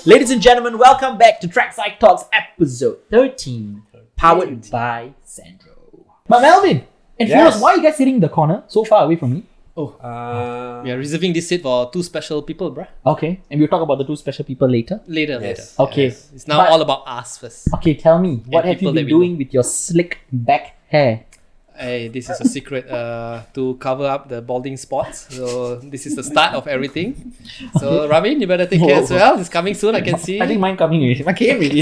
Ladies and gentlemen, welcome back to Trackside Talks episode 13, powered by Xandro. But Melvin and Firoz, why are you guys sitting in the corner so far away from me? We are reserving this seat for two special people, bruh. Okay, and we'll talk about the two special people later. Later. Okay. Yes. It's now all about us first. Okay, tell me, what have you people been that we doing with your slick back hair? Hey, this is a secret to cover up the balding spots. So this is the start of everything. So Ramin, you better take care as well. It's coming soon, I can see. I think mine coming already. Mine came already.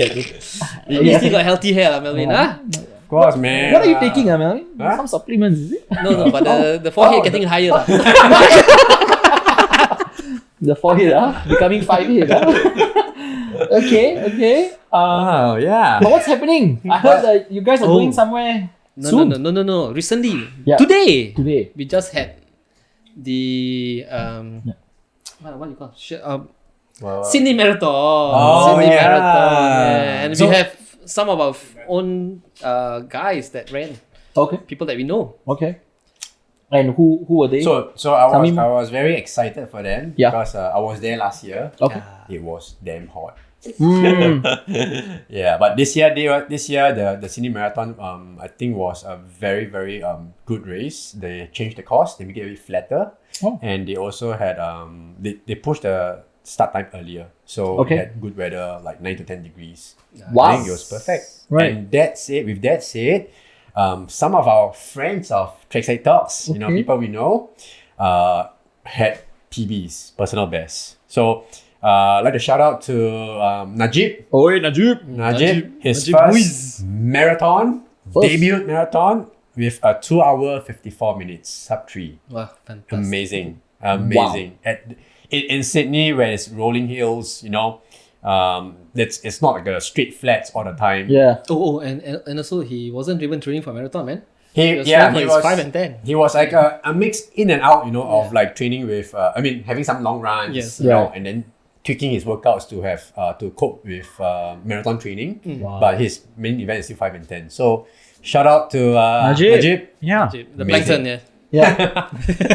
You still got healthy hair, Melvin, huh? Of course, man. What are you taking, Melvin? Huh? Some supplements, is it? No, but the forehead getting higher. lah. The forehead, becoming 5 head. Okay. Oh, yeah. But what's happening? I heard that you guys are going somewhere. No. Recently, Yeah. today, Today. we just had the what do you call it? Sydney Marathon. Sydney yeah. Marathon. Yeah. And So- we have some of our own guys that ran, Okay. people that we know. Okay. And who were they? So I Tell me was more. I was very excited for them Yeah. because I was there last year. Okay. It was damn hot. Mm. Yeah, but this year the Sydney Marathon I think was a very good race. They changed the course, they make it a bit flatter, and they also had they pushed the start time earlier, so we had good weather like 9 to 10 degrees. Wow. I think it was perfect. Right. And with that said, some of our friends of Trackside Talks, people we know, had PBs, personal bests. So I'd like to shout out to Najib. Oi, Najib. His Najib first boys. marathon, debut marathon with a 2 hour 54 minutes, sub 3. Wow, fantastic. Amazing. In Sydney, where it's rolling hills, it's not like a straight flats all the time. Yeah. And also he wasn't even training for marathon, man. He He was 5 and 10. He was like a mix in and out, of like training with, having some long runs, Yes. and then tweaking his workouts to have to cope with marathon training. Wow. But his main event is still 5 and 10. So shout out to Najib. Najib. Yeah. The plankton, yeah. Yeah.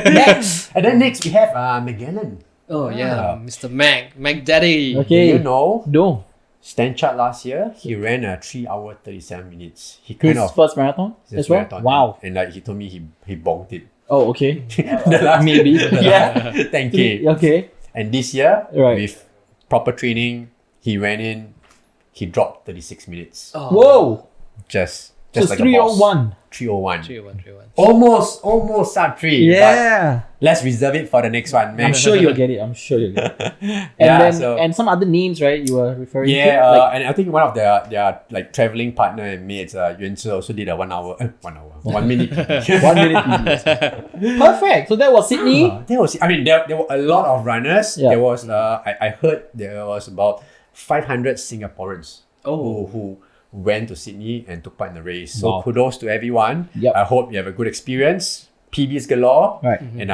Next, and then next we have Magellan. Oh yeah, Mr. Mac Daddy. Okay. Do you know No. Stan Chart last year? He ran a 3 hour 37 minutes. He His kind of first marathon his as well? marathon. Wow. And like he told me he bonked it. Oh, okay. The last Maybe. Yeah. 10K. Okay. And this year, Right. with proper training, he dropped 36 minutes. Oh. Whoa. Just So like a boss. 301. 301. 301. Almost sub 3. Yeah. But let's reserve it for the next one, man. I'm sure you'll get it. And Yeah, then some other names, right? You were referring to. Yeah, and I think one of their like traveling partner and mates, Yuan Zhe, also did a 1 minute. 1 minute PB. Perfect. So that was Sydney. There were a lot of runners. Yeah. There was I heard there was about 500 Singaporeans who went to Sydney and took part in the race. So Wow. kudos to everyone. Yep. I hope you have a good experience. PBs galore. Right. And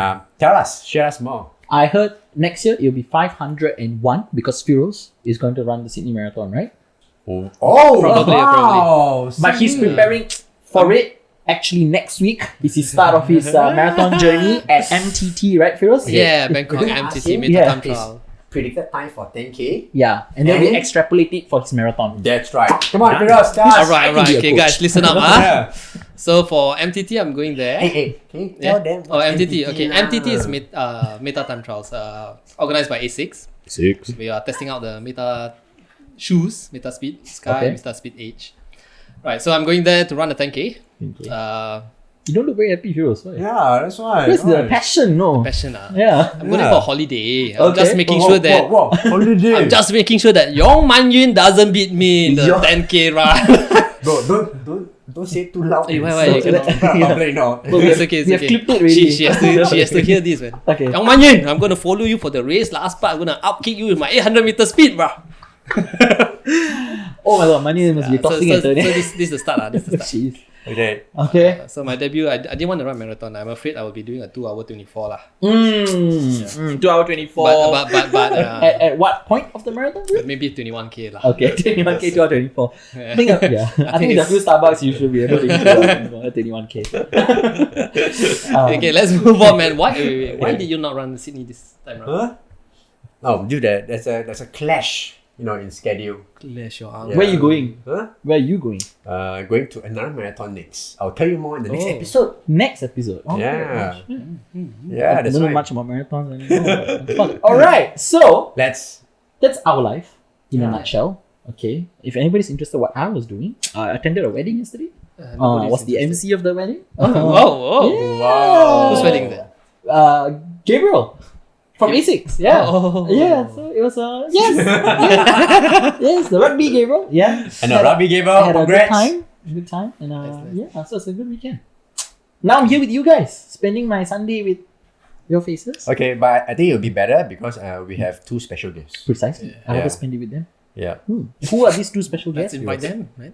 share us more. I heard next year it'll be 501 because Firoz is going to run the Sydney Marathon, right? Oh, Probably. wow. But he's preparing for it. Actually, next week is his start of his marathon journey at MTT, right, Firoz? Yeah, Bangkok We're gonna ask MTT him. Meta Yeah. Time Trial. Predicted time for 10K. Yeah, and then we And- extrapolate it for his marathon. That's right. Come on, Firoz, tell us. Alright. be a Okay, coach. guys, listen up. Yeah. So for MTT, I'm going there. Hey, can you Yeah. tell them? Oh, what's MTT. Okay, lah? MTT is Meta Time Trials, organized by A6. 6. We are testing out the Meta shoes, Meta Speed Sky, Okay. Meta Speed H. Right, so I'm going there to run the 10K. You don't look very happy, Firoz. Why? Yeah, that's why. Where's the passion? No. Passion. Yeah. I'm going Yeah. for holiday. I'm Okay. just making sure that holiday. I'm just making sure that Yong Man Yun doesn't beat me in the Yo. 10K run. Bro, don't say it too loud. Hey, why, you cannot- Public, no. It's okay, it's We have okay. clipped it already. She has to hear this, man. Okay. Yong Man Yun, I'm going to follow you for the race. Last part, I'm going to outkick you with my 800 meter speed, bro. Oh my god, money must be tossing and turning. So this is the start. This is the start. Jeez. Okay. Okay. So my debut, I didn't want to run marathon. I'm afraid I will be doing a 2 hour 24 lah. 2 hour 24. But at what point of the marathon? maybe 21K lah. Okay, 21K, 2 hour 24. Yeah. I think, I think the few Starbucks you should be able to get 21K. Okay, let's move on, man. Why did you not run Sydney this time around? Huh? Oh, dude, there's a clash in schedule. Clash your arm. Yeah. Where are you going? Huh? Where are you going? Going to another marathon next. I'll tell you more in the next Oh. episode. Next episode. Oh, Yeah. okay. Yeah, I that's don't know right. much about marathons anymore. Alright, so Let's. that's our life in a Yeah. nutshell. Okay. If anybody's interested what I was doing, I attended a wedding yesterday. Nobody's Was the interested. MC of the wedding. Oh, wow. Yeah. Wow. Who's wedding then? Gabriel from A6. Yeah. Oh. Yeah. So it was yes. Yes, the rugby Gabriel. Yeah. And a rugby gave I out. had a good Congrats. time. Good time. And Nice. yeah, so it's a good weekend. Now I'm here with you guys, spending my Sunday with your faces. Okay, but I think it'll be better because we have two special guests. Precisely. I'll Yeah. just spend it with them. Yeah. Who are these two special Let's guests? invite them, man.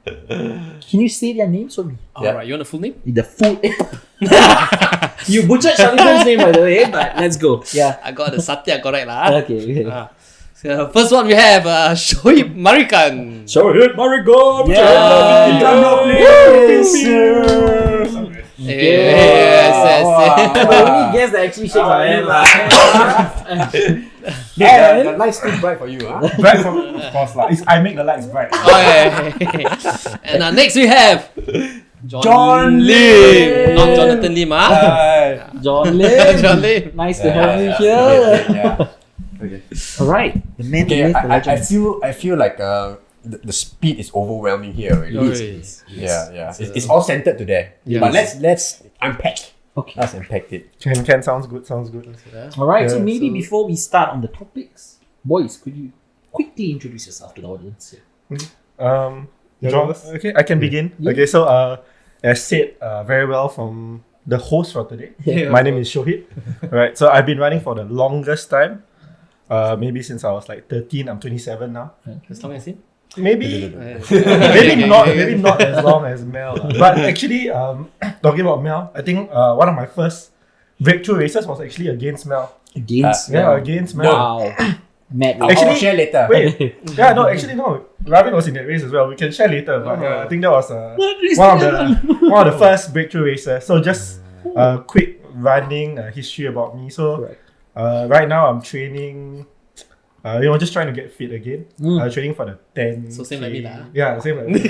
Can you say their names for me? Alright, you want a full name? The full. You butchered Shaliman's name by the way, but let's go. Yeah. I got the Satya correct lah. Okay. So first one we have Shohib Marican. Shohib Marican. Yes. The only guest that actually shakes my hand. The light's too bright for you, huh? Bright from, of course, like, I make the lights bright. Okay. And next we have Jon Lim. Not Jonathan Lim, ah. Jon Lim. Jon Lim. Nice to have you here. Yeah. Okay. Alright. The man, the Okay, myth, the legend. I feel like the speed is overwhelming here already. Yes. Yeah. It's all centered to there. Yeah. But let's unpack. Okay. Let's unpack it. Can sounds good. Alright, so Yeah, maybe so- before we start on the topics, boys, could you quickly introduce yourself to the audience here? John, first? okay, I can begin. Yeah. Okay, so as said very well from the host for today. Yeah. My name is Shohib. Right, so I've been running for the longest time. Maybe since I was like 13. I'm 27 now. As long as him. Maybe Maybe maybe not as long as Mel. But actually, talking about Mel, I think one of my first breakthrough races was actually against Mel. Against. Against Mel. Wow. Mad. I'll Actually- share later. Wait, actually no. Ravin was in that race as well. We can share later, but I think that was one of the first breakthrough races. So just a quick running history about me. So Correct. right now I'm training. Just trying to get fit again. Training for the 10. So same like me lah. Yeah, same like me.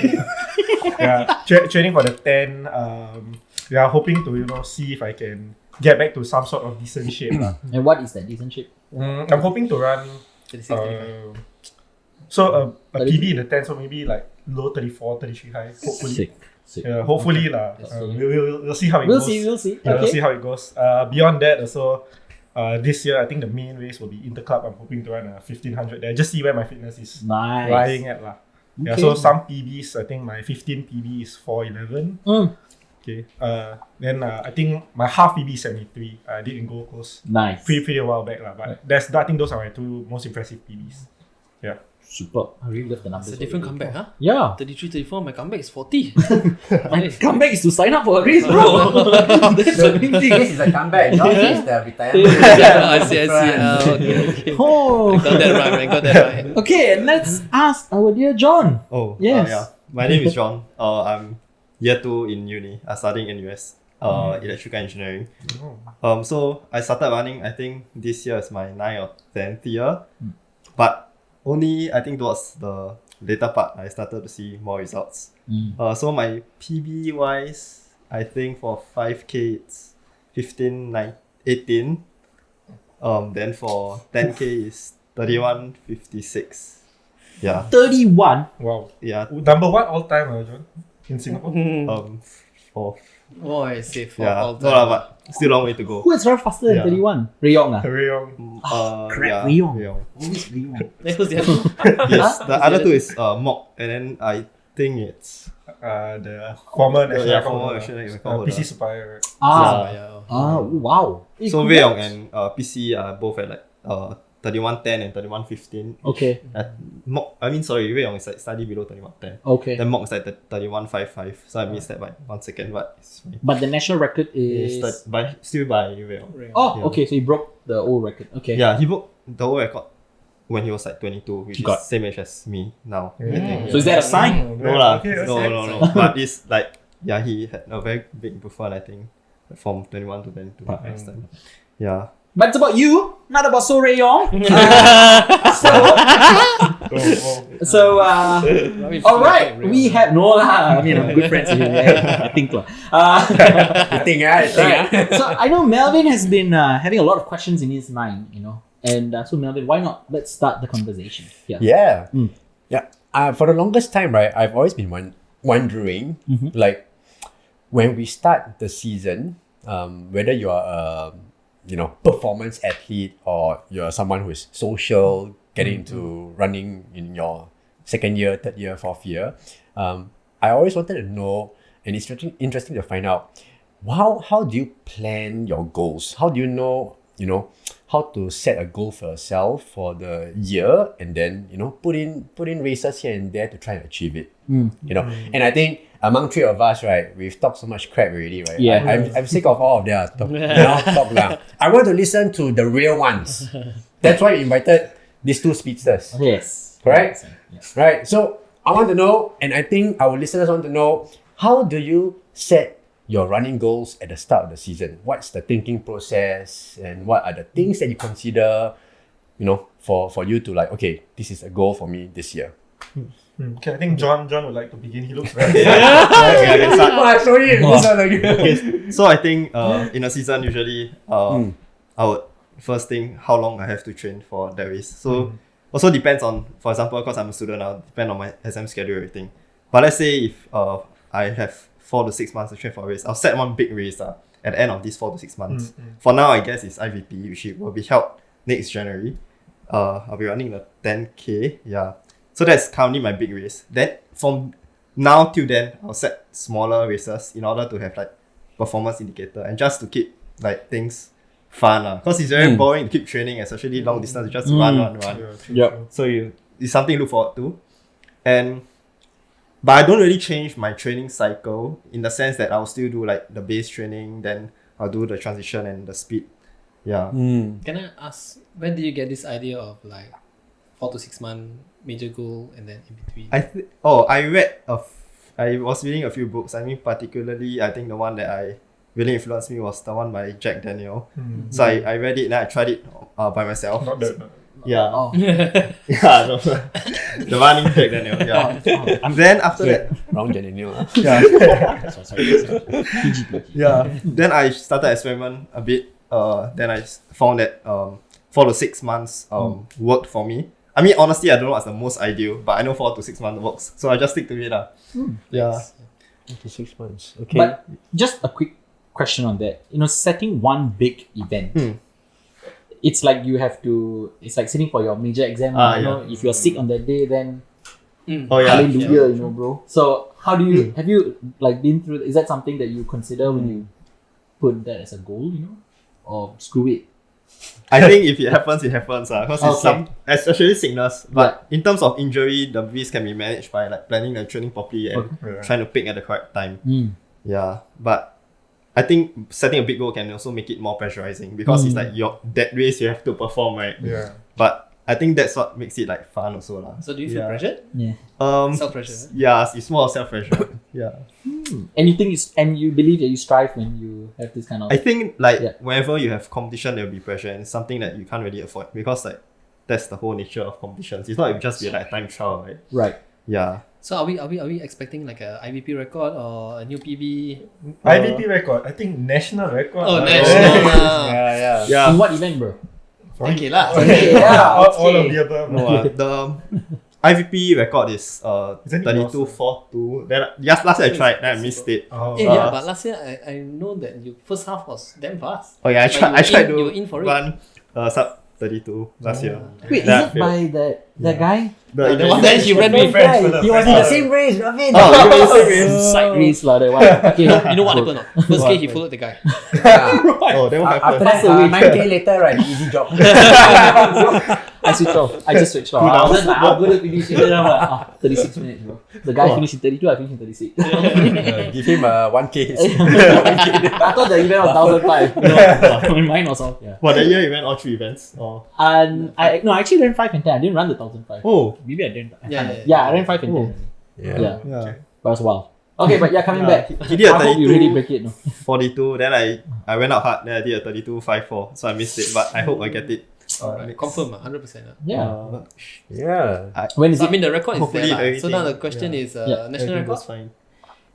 Training for the 10. Hoping to see if I can get back to some sort of decent shape lah. And what is that decent shape? I'm hoping to run. 36, 35. So a 33? PB in the 10, so maybe like low 34, 33 high. Hopefully. Sick. Yeah, hopefully lah. We'll see how it We'll goes. see. We'll see. Yeah, we'll see Okay. how it goes. Beyond that, also, this year I think the main race will be Interclub. I'm hoping to run a 1500 there. Just see where my fitness is Nice. lying at lah. Yeah, Okay. so some PBs. I think my 15 PB is 411. Okay. Then I think my half PB is 73. I did in Gold Coast Nice. pretty a while back lah. But I think those are my two most impressive PBs. Yeah. Super. I really love the numbers. It's a different already. comeback, huh? Yeah. 33, 34, my comeback is 40. My comeback is to sign up for a race, bro. That's the main thing. This is a comeback. Not this is the retirement. I see. Okay. Oh. Got that right, man. Got that right. Okay, and let's ask our dear John. Oh, Yes. yeah. My name is John. I'm year 2 in uni. I'm studying in US, electrical engineering. So I started running, I think this year is my 9th or 10th year. But only, I think towards the later part, I started to see more results. So my PB wise, I think for 5K it's 18. Then for 10K is 31.56. Yeah. 31. Wow. Yeah. Number one all time, John, in Singapore. For Oh, I see. For yeah. all No lah, but still long way to go. Who has run faster than Yeah. 31? Rayong ah. Rayong. Crap, Yeah, Rayong. Always Rayong. Then who's the other one? Yes, the other two is Mok, and then I think it's The former national yeah, record former holder, national record holder. PC Supplier. Wow. So Wei and PC are both at like 31.10 and 31.15. Okay. Mok, Wei is like slightly below 31.10. Okay. Then Mok is like 31.55. So I missed that by 1 second, but it's fine. But the national record It's is. still by Wei. Oh, Yeah. okay. So he broke the old record. Okay. Yeah, he broke the old record when he was like 22, which Got- is same age as me now. I think. So is that a sign? No lah, Okay, no. But it's like, yeah, he had a very big improvement, I think, from 21 to 22 next time. Yeah. But it's about you, not about So Rayong. All right, we have no lah. I mean, I'm good friends with you. I think lah. So I know Melvin has been having a lot of questions in his mind, and so Melvin, why not? Let's start the conversation. Yeah. For the longest time, right, I've always been wondering, like, when we start the season, whether you are a performance athlete or you're someone who is social, getting into running in your second year, third year, fourth year, I always wanted to know, and it's interesting to find out, how do you plan your goals? How do you know, how to set a goal for yourself for the year, and then put in races here and there to try and achieve it. And I think among three of us, right, we've talked so much crap already, right? I'm sick of all of their talk now. I want to listen to the real ones. That's why we invited these two speedsters. Yes. Correct? Yes. Right. So I want to know, and I think our listeners want to know, how do you set your running goals at the start of the season? What's the thinking process, and what are the things that you consider, for you to like, okay, this is a goal for me this year? Okay, I think John would like to begin. He looks very Okay, so I think in a season usually I would first think how long I have to train for that race. So also depends on, for example, because I'm a student now, depend on my exam schedule, everything. But let's say if I have 4 to 6 months to train for a race, I'll set one big race at the end of these 4 to 6 months. For now, I guess it's IVP, which will be held next January. I'll be running the 10K. Yeah. So that's currently my big race. Then from now till then, I'll set smaller races in order to have like performance indicator and just to keep like things fun. Because it's very boring to keep training, especially long distance, you just run. So it's something to look forward to. But I don't really change my training cycle in the sense that I'll still do like the base training, then I'll do the transition and the speed. Yeah. Can I ask, when did you get this idea of like 4 to 6 month major goal and then in between? I was reading a few books. I mean, particularly, I think the one that really influenced me was the one by Jack Daniel. So I read it and I tried it by myself. Not the Yeah. No. The running Jack Daniel. Yeah. And then after that, Wrong Daniel. Then I started experiment a bit. Then I found that 4 to 6 months worked for me. I mean, honestly, I don't know what's the most ideal, but I know 4 to 6 months works, so I just stick to it. Yeah. 4 to 6 months. Okay. But just a quick question on that. Setting one big event. It's like it's like sitting for your major exam. If you're sick on that day, then hallelujah, bro. So how do you, have you like been through, is that something that you consider when you put that as a goal, or screw it? I think if it happens, it happens. Because it's especially sickness. But in terms of injury, the risk can be managed by like planning the training properly and trying to pick at the correct time. Yeah. But I think setting a big goal can also make it more pressurizing because it's like that race you have to perform, right? Yeah. But I think that's what makes it like fun also. So do you feel pressured? Yeah. Self-pressure? Yeah, it's more self-pressure. Yeah. And you think and you believe that you strive when you have this kind of... I think like whenever you have competition, there will be pressure, and it's something that you can't really avoid because like that's the whole nature of competitions. It's not it will just be like time trial, right? Right. Yeah. So are we expecting like a IVP record or a new PB? IVP record. I think national record. Oh, national. Yeah. In what event, bro? Okay lah. All of the above. No, the IVP record is 32.42. Then last year I tried, then I missed it. But last year I know that your first half was damn fast. Oh yeah, I tried you were in for run sub 32 last year. Wait, is it by that guy? The one that he ran with. He was in the same race, Ravin. Oh, you were in the same race. Side race lah, that one. Okay, You know what happened? First game he followed the guy. Oh, then what After happened? that, 9K later, right? Easy job. I switched off. I just switched off. I was like, I'm going to finish it. Then I'm like, 36 minutes, bro. The guy finished in 32, I finished in 36. Give him 1K. I thought the event was 1,005. Mine was off. Yeah. What, that year you ran all 3 events? Oh. And I actually ran 5 and 10. I didn't run the 1,005. Oh. Maybe I didn't. Yeah. I ran 5 and 10. Yeah. But it was wild. Okay, but yeah, coming back. He did a I hope you really break it. No? 42. Then I went out hard. Then I did a 32.54. So I missed it. But I hope I get it. Confirm, 100%. Yeah. Yeah. When is I it? mean, the record is Hopefully there. So now the everything- question is Yeah. national record. was fine.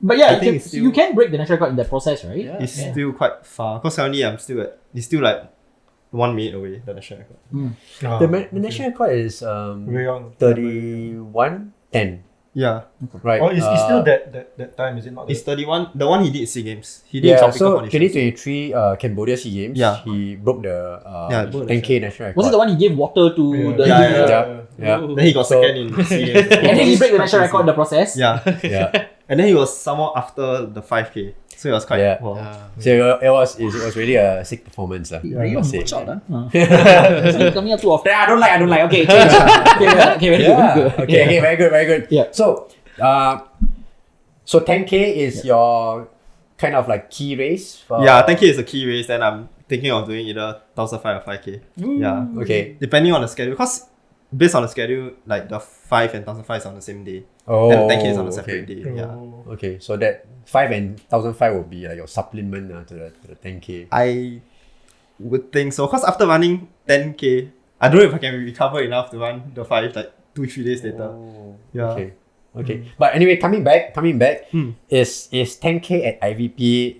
But yeah, I you think can, it's still- you can break the national record in that process, right? Yeah. It's still quite far. Because currently it's still like 1 minute away, the national record. The national record is Very young. 31:10. Yeah. Right. Oh, it's still that time, is it not? It's 31. The one he did SEA Games. He did Yeah, tropical so conditions. 2023 Cambodia SEA Games, Yeah. he broke the broke the 10K national record. Was it the one he gave water to the Yeah, individual? Yeah. Then he got So- second in SEA Games. And then he break the national record in the process? Yeah. Yeah. And then he was somewhat after the 5K. So it was quite Yeah. wow. So it was really a sick performance. Really I must say. watch out, huh? Coming up too often. I don't like. Okay, change. Okay, very good. Okay, very good. Yeah. So 10K is your kind of like key race for Yeah, 10K is a key race. Then I'm thinking of doing either 1,500 or 5K. Yeah. Okay. Depending on the schedule. Because based on the schedule, like the 5 and 1,500 is on the same day. Oh, And 10K is on a separate day. Yeah. Okay, so that 5 and 1,005 will be like your supplement to the 10K. I would think so. Because after running 10K, I don't know if I can recover enough to run the 5 like 2-3 days later. Yeah. Okay. But anyway, coming back, Hmm. is 10K at IVP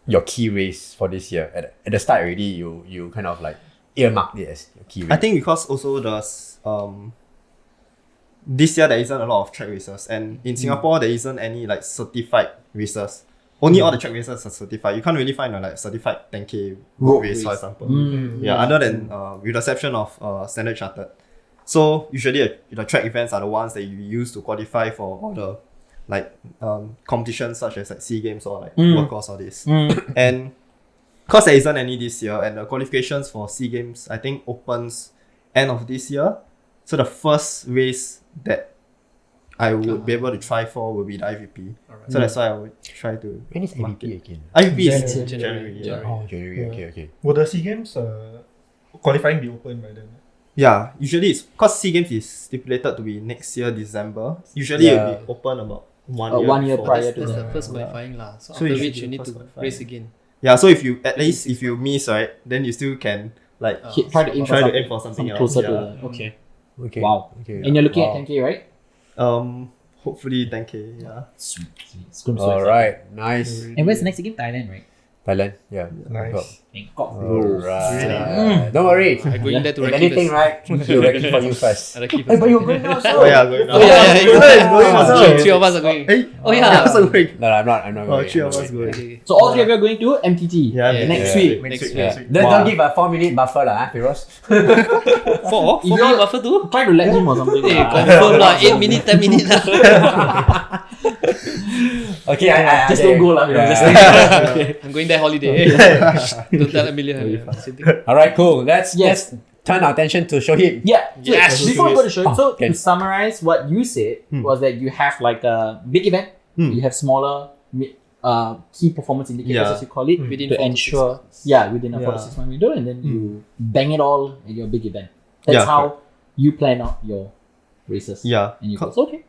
your key race for this year? At the start already, you kind of like earmarked it as your key race. I think because also this year there isn't a lot of track races, and in Singapore there isn't any like certified races. Only all the track races are certified. You can't really find a like certified 10K road race, for example. Yeah, other than with the exception of Standard Chartered. So usually the track events are the ones that you use to qualify for all the like competitions such as like SEA Games or like World Course or this. And because there isn't any this year, and the qualifications for SEA Games I think opens end of this year. So the first race that I would be able to try for will be the IVP. So that's why I would try to. When is mark IVP it. again? IVP is January. January. Yeah. Oh, January. Okay. Will the SEA Games qualifying be open by then? Yeah, usually it's because SEA Games is stipulated to be next year December. Usually it will be open about 1 year. 1 year before. prior That's to the that. first qualifying lah. So So after you should which do you need first to qualifying. race again. Yeah, so if you at least if you miss right, then you still can like Try to aim for try to something, aim for something else. closer yeah. to the. Okay. Okay. Wow. Okay. And you're looking Wow. at 10K, right? Hopefully 10K. Yeah. Sweet. It's gonna be so All exciting. right. Nice. And where's the next game? Thailand, right? Thailand. Yeah. Nice. Bangkok. All right. Don't worry. I'm going there to If recce anything, first. right? He'll recce for you first. Recce Hey, first. but you're going now, so. Oh yeah, going now. Oh yeah, yeah, going also. Three of us are going. Hey, Oh yeah. also going. No, I'm not going. Oh, three I'm of not us going. going. Okay. So all three of you are going to MTT Yeah, next yeah. week. Next week. Yeah. Yeah. Don't give a 4-minute buffer lah, Firoz. For If you me, all- buffer too? Try to let him or something. Hey, confirm lah. 8 minutes, 10 minutes lah. Okay, I Just don't go lah. Yeah. Just I'm going there holiday. Don't tell Amelia. Same thing. All right, cool. Let's Yes. turn our attention to Shohib. Yeah. So Yes. before we go to show, so Okay. to summarize what you said was that you have like a big event, you have smaller key performance indicators Yeah. as you call it, Within to 4 to 6 ensure months. within a 4 to Yeah. 6 month window, and then you bang it all at your big event. That's Yeah, how you plan out your races. Yeah. And you Co- go, okay.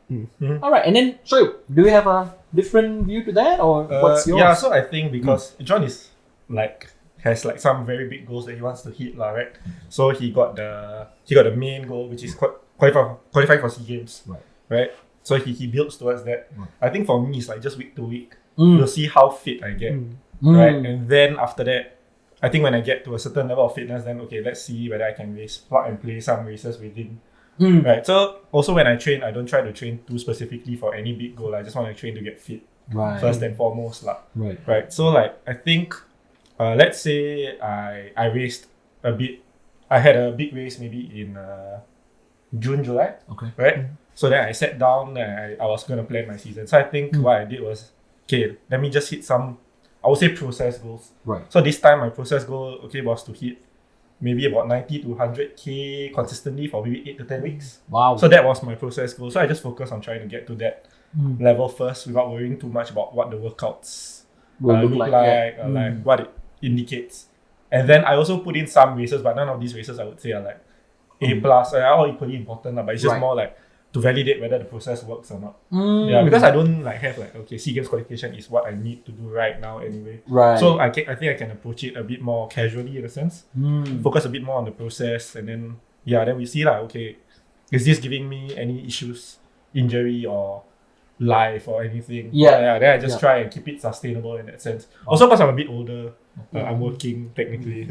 All right, and then Shoaib, do you have a different view to that, or what's yours? Yeah, so I think because John is has some very big goals that he wants to hit, right? So he got the main goal, which is qualifying for SEA Games, right? So he builds towards that. I think for me it's like just week to week. We'll see how fit I get, right? And then after that, I think when I get to a certain level of fitness, then okay, let's see whether I can plug and play some races within. Right. So also when I train, I don't try to train too specifically for any big goal. I just want to train to get fit first and foremost, lah. Right. Right. So like I think, let's say I raced a bit. I had a big race maybe in June, July. Okay. Right. So then I sat down and I was gonna plan my season. So I think what I did was, okay, let me just hit some, I would say process goals. Right. So this time my process goal, was to hit maybe about 90 to 100K consistently for maybe 8 to 10 weeks. Wow. So that was my process goal. So I just focused on trying to get to that level first without worrying too much about what the workouts Will look look like, like, like what it indicates. And then I also put in some races, but none of these races I would say are like A plus, are all equally important, but it's just Right. more like to validate whether the process works or not. Yeah, because I don't like have like, okay, SEA Games qualification is what I need to do right now anyway. Right. So I think I can approach it a bit more casually in a sense. Focus a bit more on the process, and then then we see like, okay, is this giving me any issues, injury or life or anything? Then I just try and keep it sustainable in that sense. Also because I'm a bit older, I'm working technically.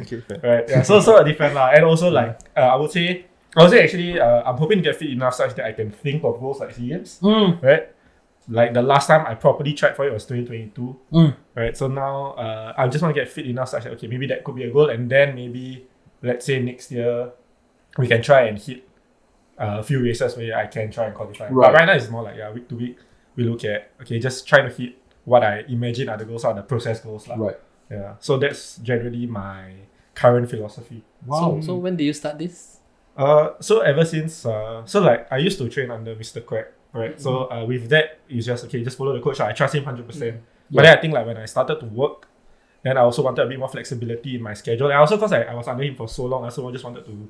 Right. Yeah. So different lah. And also like I would say actually I'm hoping to get fit enough such that I can think of goals like SEA Games. Right. Like the last time I properly tried for it was 2022. Right. So now I just want to get fit enough such that, okay, maybe that could be a goal, and then maybe let's say next year we can try and hit a few races where I can try and qualify. But right now it's more like week to week we look at, okay, just trying to hit what I imagine are the goals, are the process goals. Right. Yeah. So that's generally my current philosophy. Wow. So when did you start this? So ever since so like I used to train under Mr. Quack, right? So with that it's just, okay, just follow the coach. I trust him 100%. But then I think like when I started to work, then I also wanted a bit more flexibility in my schedule. And also because I was under him for so long, so I just wanted to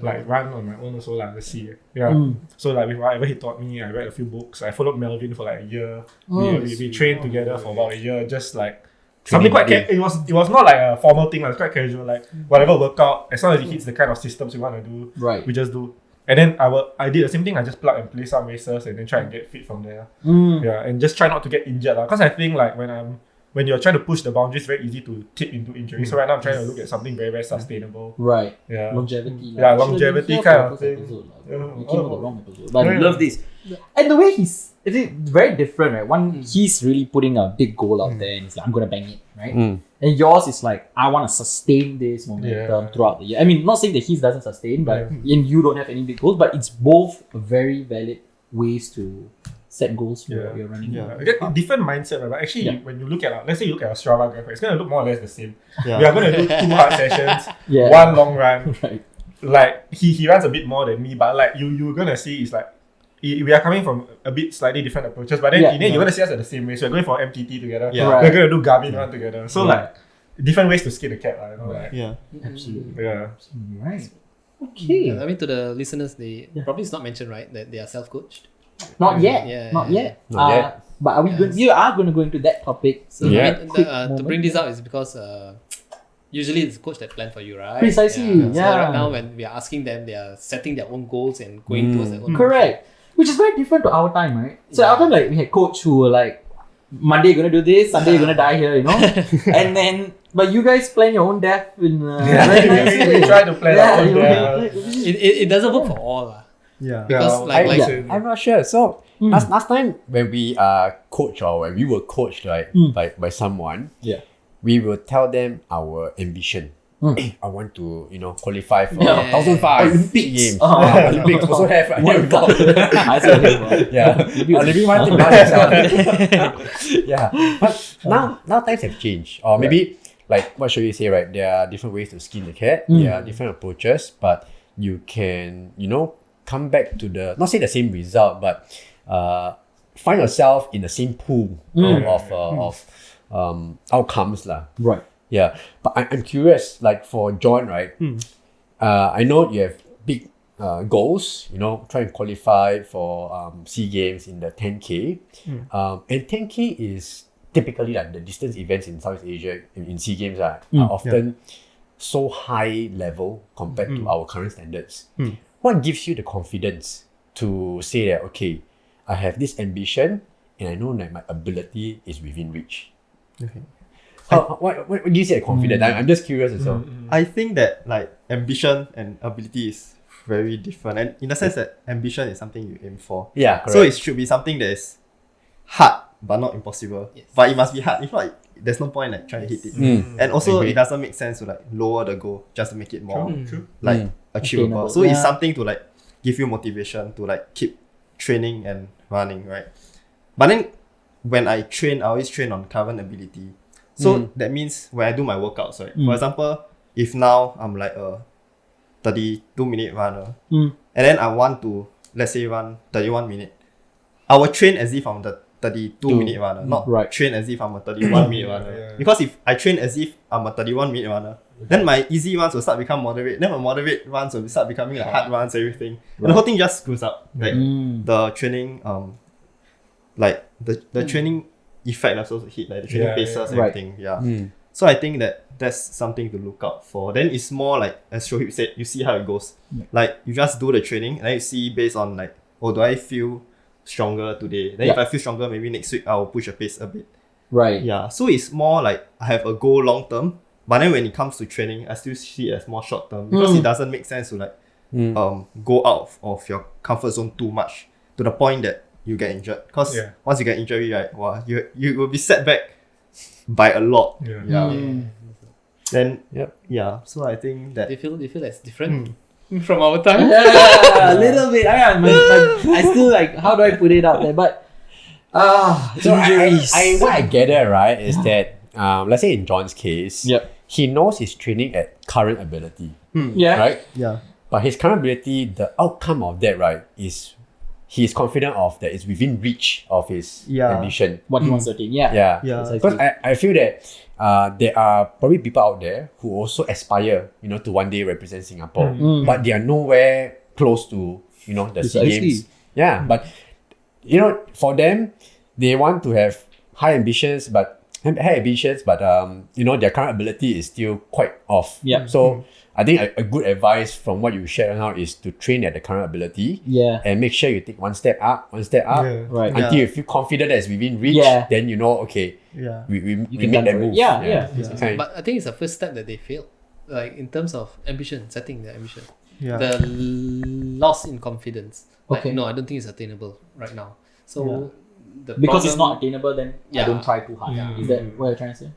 like run on my own also lah. Let's see. Yeah. So like with whatever he taught me, I read a few books. I followed Melvin for like a year. We trained together for about a year, just like something quite it was not like a formal thing, it was quite casual, like whatever workout, as long as it hits the kind of systems we want to do, we just do. And then I did the same thing. I just plug and play some races and then try and get fit from there. Yeah, and just try not to get injured because I think like when you're trying to push the boundaries, very easy to tip into injury. So right now I'm trying to look at something very, very sustainable. Right. Yeah. Longevity. Yeah, longevity kind of thing. You came with the wrong episode. But I love this. And the way it's very different, right? He's really putting a big goal out there and he's like, I'm gonna bang it, right? And yours is like, I want to sustain this momentum throughout the year. I mean, not saying that he doesn't sustain, but and you don't have any big goals, but it's both very valid ways to set goals for your running. Different mindset, right? But actually, when you look at let's say you look at our Strava graph, it's gonna look more or less the same. We are gonna do 2 hard sessions, 1 long run. Right. Like he runs a bit more than me, but like you're gonna see is like we are coming from a bit slightly different approaches. But then you're gonna see us at the same race. We're going for MTT together. We're gonna do Garmin run together. So like different ways to skin the cat, you know? Right. Absolutely. Yeah. Right. Okay. I mean, to the listeners, they probably it's not mentioned, right, that they are self-coached. Not yet. Not yet. But are we going? You are going to go into that topic. So I mean, to bring this out is because usually it's the coach that plan for you, right? Precisely. So right now when we are asking them, they are setting their own goals and going towards their own. Correct. Which is very different to our time, right? So our time, like we had coach who were like, Monday you're gonna do this, Sunday you're gonna die here, you know. And then, but you guys plan your own death in very nicely. We try to plan our own death. It doesn't work for all. Because I'm not sure. So last time when we are coached or when we were coached by someone, we will tell them our ambition. I want to qualify for 2005 Olympic Games. Olympics also have I saw him. Olympic one thing but now times have changed, or maybe like what should you say, right? There are different ways to skin the cat. There are different approaches, but you can come back to not say the same result, but find yourself in the same pool of outcomes lah. Right. Yeah, but I'm curious, like for Jon, right? I know you have big goals, try and qualify for SEA Games in the 10K. And 10K is typically like the distance events in Southeast Asia in SEA Games are often so high level compared to our current standards. What gives you the confidence to say that, okay, I have this ambition and I know that my ability is within reach? Okay. What gives you that confidence? I'm just curious as well. I think that like ambition and ability is very different, and in the sense that ambition is something you aim for. Yeah, correct. So it should be something that is hard but not impossible. But it must be hard. If not, there's no point like trying to hit it. And also, it doesn't make sense to like lower the goal just to make it more achievable. So it's something to like give you motivation to like keep training and running, right? But then when I train, I always train on current ability. So that means when I do my workouts, right? For example, if now I'm like a 32-minute runner, and then I want to, let's say, run 31 minutes, I will train as if I'm the 32-minute runner, not train as if I'm a 31-minute runner. Yeah. Because if I train as if I'm a 31-minute runner, then my easy runs will start become moderate. Then my moderate runs will start becoming like hard runs, everything. And the whole thing just screws up. Like the training, like the training effect I'm supposed to hit, like the training paces, everything. Yeah. So I think that's something to look out for. Then it's more like, as Shohib said, you see how it goes. Like you just do the training and then you see based on like, oh, do I feel stronger today? Then if I feel stronger, maybe next week I'll push the pace a bit. Right. Yeah. So it's more like I have a goal long term, but then when it comes to training, I still see it as more short term because it doesn't make sense to like go out of your comfort zone too much to the point that you get injured. Because once you get injury, right, wow, you will be set back by a lot. Then so I think that Do you feel that's different from our time? Yeah, a little bit. I still like, how do I put it out there? But So injuries. what I gather, right, is that let's say in John's case, he knows he's training at current ability, right? yeah. But his current ability, the outcome of that, right, is he is confident of that it's within reach of his ambition. What he wants to attain. Yeah. Because I feel that there are probably people out there who also aspire, to one day represent Singapore, but they are nowhere close to, the SEA Games. Yeah, but for them, they want to have high ambitions, but their current ability is still quite off. Yeah. So I think a good advice from what you shared now is to train at the current ability. Yeah. And make sure you take one step up, Right. until you feel confident that it's within reach. Then okay. Yeah. We can make gun that for it. move. Yeah. Okay. But I think it's the first step that they fail. Like in terms of ambition, setting their ambition. Yeah. The loss in confidence. Like, Okay. no, I don't think it's attainable right now. So the Because it's problem- not attainable, then I don't try too hard. Is that what you're trying to say?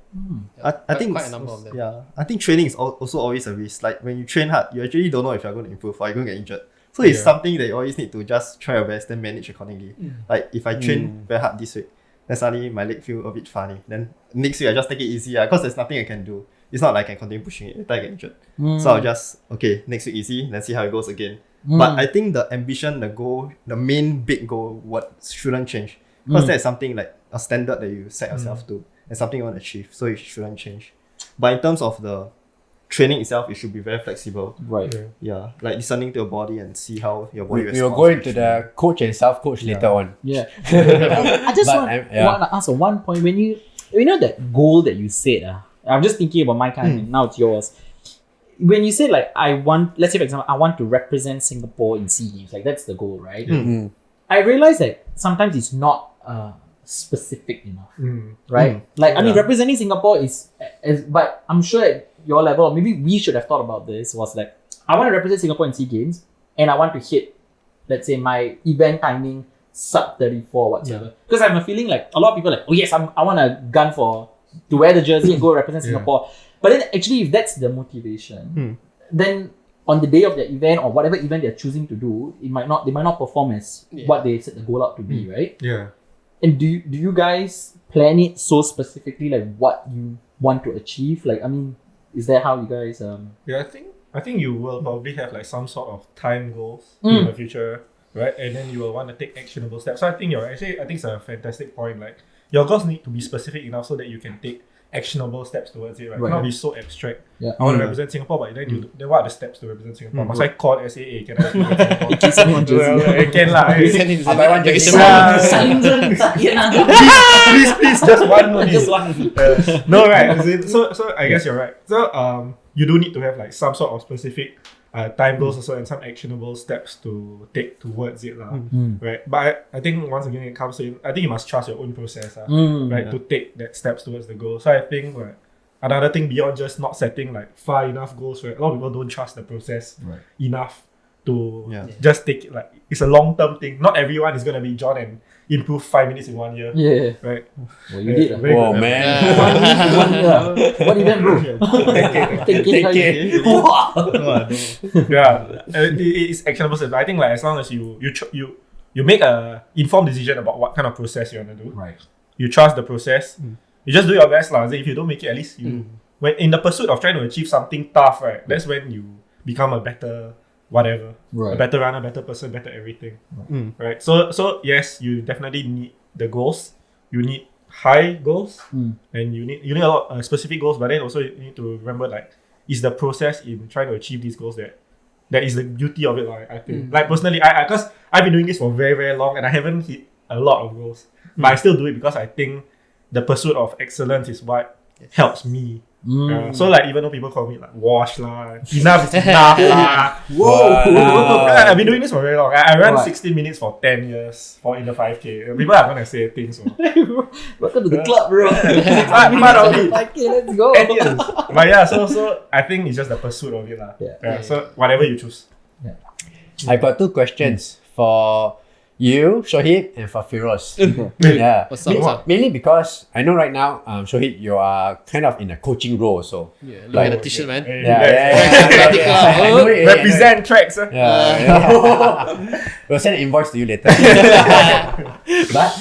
I think quite it's a number of them. I think training is also always a risk. Like when you train hard, you actually don't know if you're going to improve or you're going to get injured. So it's something that you always need to just try your best, then manage accordingly. Like if I train very hard this week, then suddenly my leg feel a bit funny. Then next week I just take it easy because there's nothing I can do. It's not like I can continue pushing it until I get injured. So I'll just next week easy, then see how it goes again. But I think the ambition, the goal, the main big goal, shouldn't change. Because that's something like a standard that you set yourself to and something you want to achieve. So it shouldn't change. But in terms of the training itself, it should be very flexible. Right. Yeah. Like listening to your body and see how your body We responds. will go into the coach and self-coach later on. Yeah. I just want to ask one point. When you that goal that you said, I'm just thinking about my time and now it's yours. When you say like, let's say for example, I want to represent Singapore in SEA Games, like that's the goal, right? I realize that sometimes it's not specific enough, right? Like, I mean, representing Singapore is, but I'm sure at your level, or maybe we should have thought about this, was like, I want to represent Singapore in SEA Games and I want to hit, let's say, my event timing sub 34 whatsoever. Because I have a feeling like a lot of people are like, oh yes, I want to gun to wear the jersey and go represent Singapore. But then actually, if that's the motivation, then on the day of the event or whatever event they're choosing to do, they might not perform as what they set the goal out to be, right? Yeah. And do you guys plan it so specifically, like what you want to achieve? Like, I mean, is that how you guys Yeah, I think you will probably have like some sort of time goals in the future, right? And then you will want to take actionable steps. So I think I think it's a fantastic point. Like your goals need to be specific enough so that you can take actionable steps towards it, right? Not be so abstract. I want to represent Singapore, but then then what are the steps to represent Singapore? Must I call SAA? Can I represent Singapore? in case anyone I can lah. Please, just one only. Just one. No, right? As in, so I guess you're right. So you do need to have like some sort of specific time goals also and some actionable steps to take towards it lah. Right? But I think once again it comes in, I think you must trust your own process, right? To take that steps towards the goal. So I think another thing beyond just not setting like far enough goals, right? A lot of people don't trust the process enough to just take it. Like it's a long-term thing. Not everyone is gonna be John and improve 5 minutes in 1 year. Yeah. Right? Well, you did. Whoa, man. What event, bro? 10K. Wow. Yeah. It's actionable steps. I think like as long as you make a informed decision about what kind of process you want to do. Right. You trust the process. You just do your best lah. If you don't make it, at least you when in the pursuit of trying to achieve something tough, right? That's when you become a better whatever. Right. A better runner, better person, better everything. Right. So yes, you definitely need the goals. You need high goals, and you need a lot specific goals. But then also you need to remember like is the process in trying to achieve these goals that is the beauty of it. Like I think, like personally, because I've been doing this for very very long and I haven't hit a lot of goals, but I still do it because I think the pursuit of excellence is what helps me. So like even though people call me like wash lah, enough is enough lah. Whoa! I've been doing this for very long. I ran 60 minutes for 10 years for in the 5K. People are gonna say things. Welcome to the club, bro. Part of it. 5K, let's go. 10 years. But yeah, so I think it's just the pursuit of it lah. So whatever you choose. I got two questions for you, Shohib, and for Firoz. Yeah. What's up? Mainly because I know right now, Shohib, you are kind of in a coaching role also. Yeah, look at the t-shirt, man. Represent tracks. We'll send an invoice to you later. but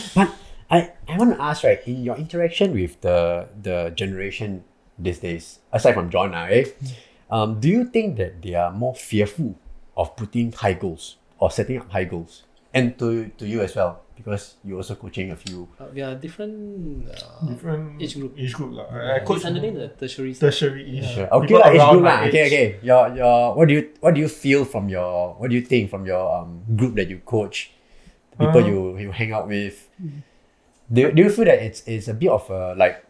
I want to ask, right, in your interaction with the generation these days, aside from Jon, do you think that they are more fearful of putting high goals or setting up high goals? And to you as well, because you're also coaching a few. We are different age group. Age group lah. It's underneath the tertiary. Tertiary-ish. Okay, age group lah. Okay. Your what do you feel from your, what do you think from your group that you coach, people you hang out with? Do you feel that it's a bit of a like,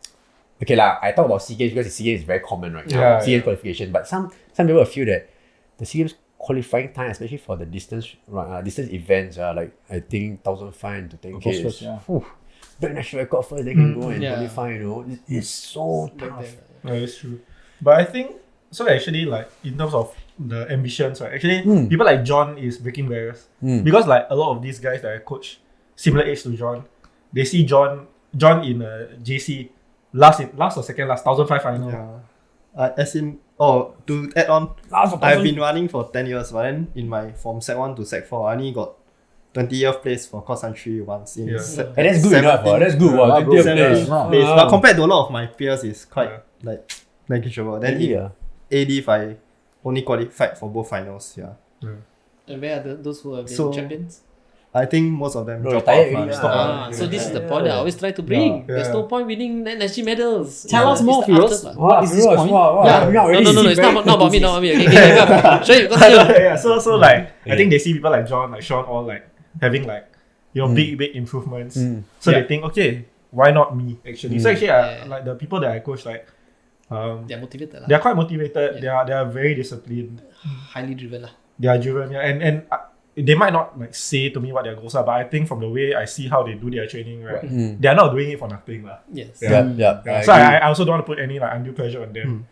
okay lah, I talk about SEA Games because the SEA Games is very common right now. SEA Games qualification, but some people feel that the SEA Games qualifying time, especially for the distance events, like I think 1,500 to 10K is break national record first, they can go and qualify. You know, it's so tough. That's true. But I think so. Actually, like in terms of the ambitions, right? Actually, people like Jon is breaking barriers because like a lot of these guys that I coach, similar age to Jon, they see Jon in JC last or second last 1,500 final. To add on, I've been running for 10 years, but then from Sec 1 to Sec 4, I only got 20th place for cross country once in and that's good enough. That's good. 20th place. But compared to a lot of my peers, it's quite like negligible. Then in AD, I only qualified for both finals. And where are those who have been champions? I think most of them drop off. So this is the point I always try to bring. There's no point winning NSG medals. Tell us more, Firoz. What is this point? No, it's not about me. Okay. So like I think they see people like Jon, like Sean, all like having like big improvements. So they think, okay, why not me actually? So actually, like the people that I coach, like they're motivated. They're quite motivated. They are very disciplined. Highly driven. They are driven, and they might not like say to me what their goals are, but I think from the way I see how they do their training, right, they are not doing it for nothing, lah. Yes. Yeah. So I also don't want to put any like undue pressure on them.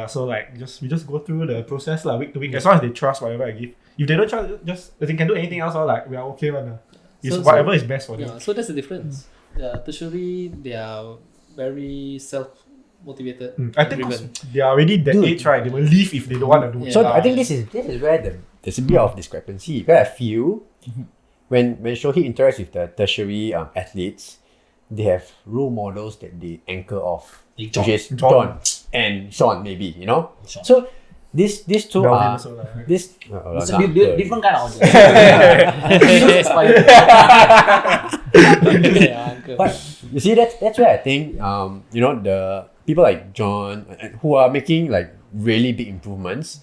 So like we just go through the process like week to week. As long as they trust whatever I give. If they don't trust, just they can do anything else. Like we are okay one. It's whatever is best for them. Yeah. So that's the difference. Tertiary, they are very self-motivated. I think they are already that age, right? They will leave if they don't want to do it. So I think this is where there's a bit of discrepancy. Because I feel when Shohib interacts with the tertiary athletes, they have role models that they anchor off, which is Jon and Sean, maybe, you know. So these two are this different kind of But you see, that's where I think the people like Jon who are making like really big improvements,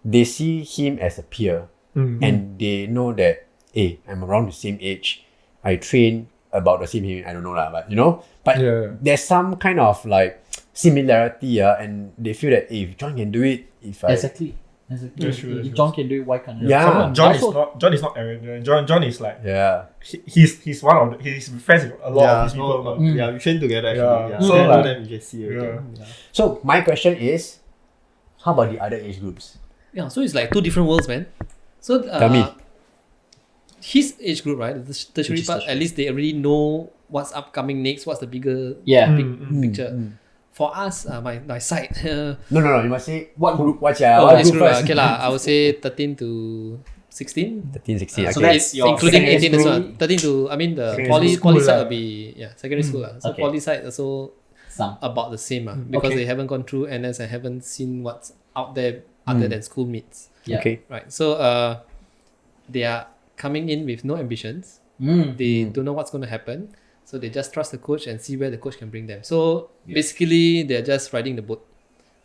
they see him as a peer, and they know that, hey, I'm around the same age, I train about the same age, I don't know lah, but there's some kind of like similarity, and they feel that if Jon can do it, exactly. If Jon can do it, why can't I? Yeah, Jon is not arrogant. Jon is like he's one of he's friends with a lot of these people. We train together actually. So like, them you can see. So my question is, how about the other age groups? Yeah, so it's like two different worlds, man. So tell me. His age group, right? The tertiary part, at least they already know what's upcoming next, what's the bigger picture. For us, my side. No, you must say what group, what's your age group first. Okay lah, I would say 13 to 16. 13, 16. So that's your including 18 as well. school. 13 to, I mean the poly side will be secondary school. So poly side also about the same because they haven't gone through NS and haven't seen what's out there other than school meets. Okay. Right. So they are coming in with no ambitions. They don't know what's going to happen. So they just trust the coach and see where the coach can bring them. So basically, they're just riding the boat.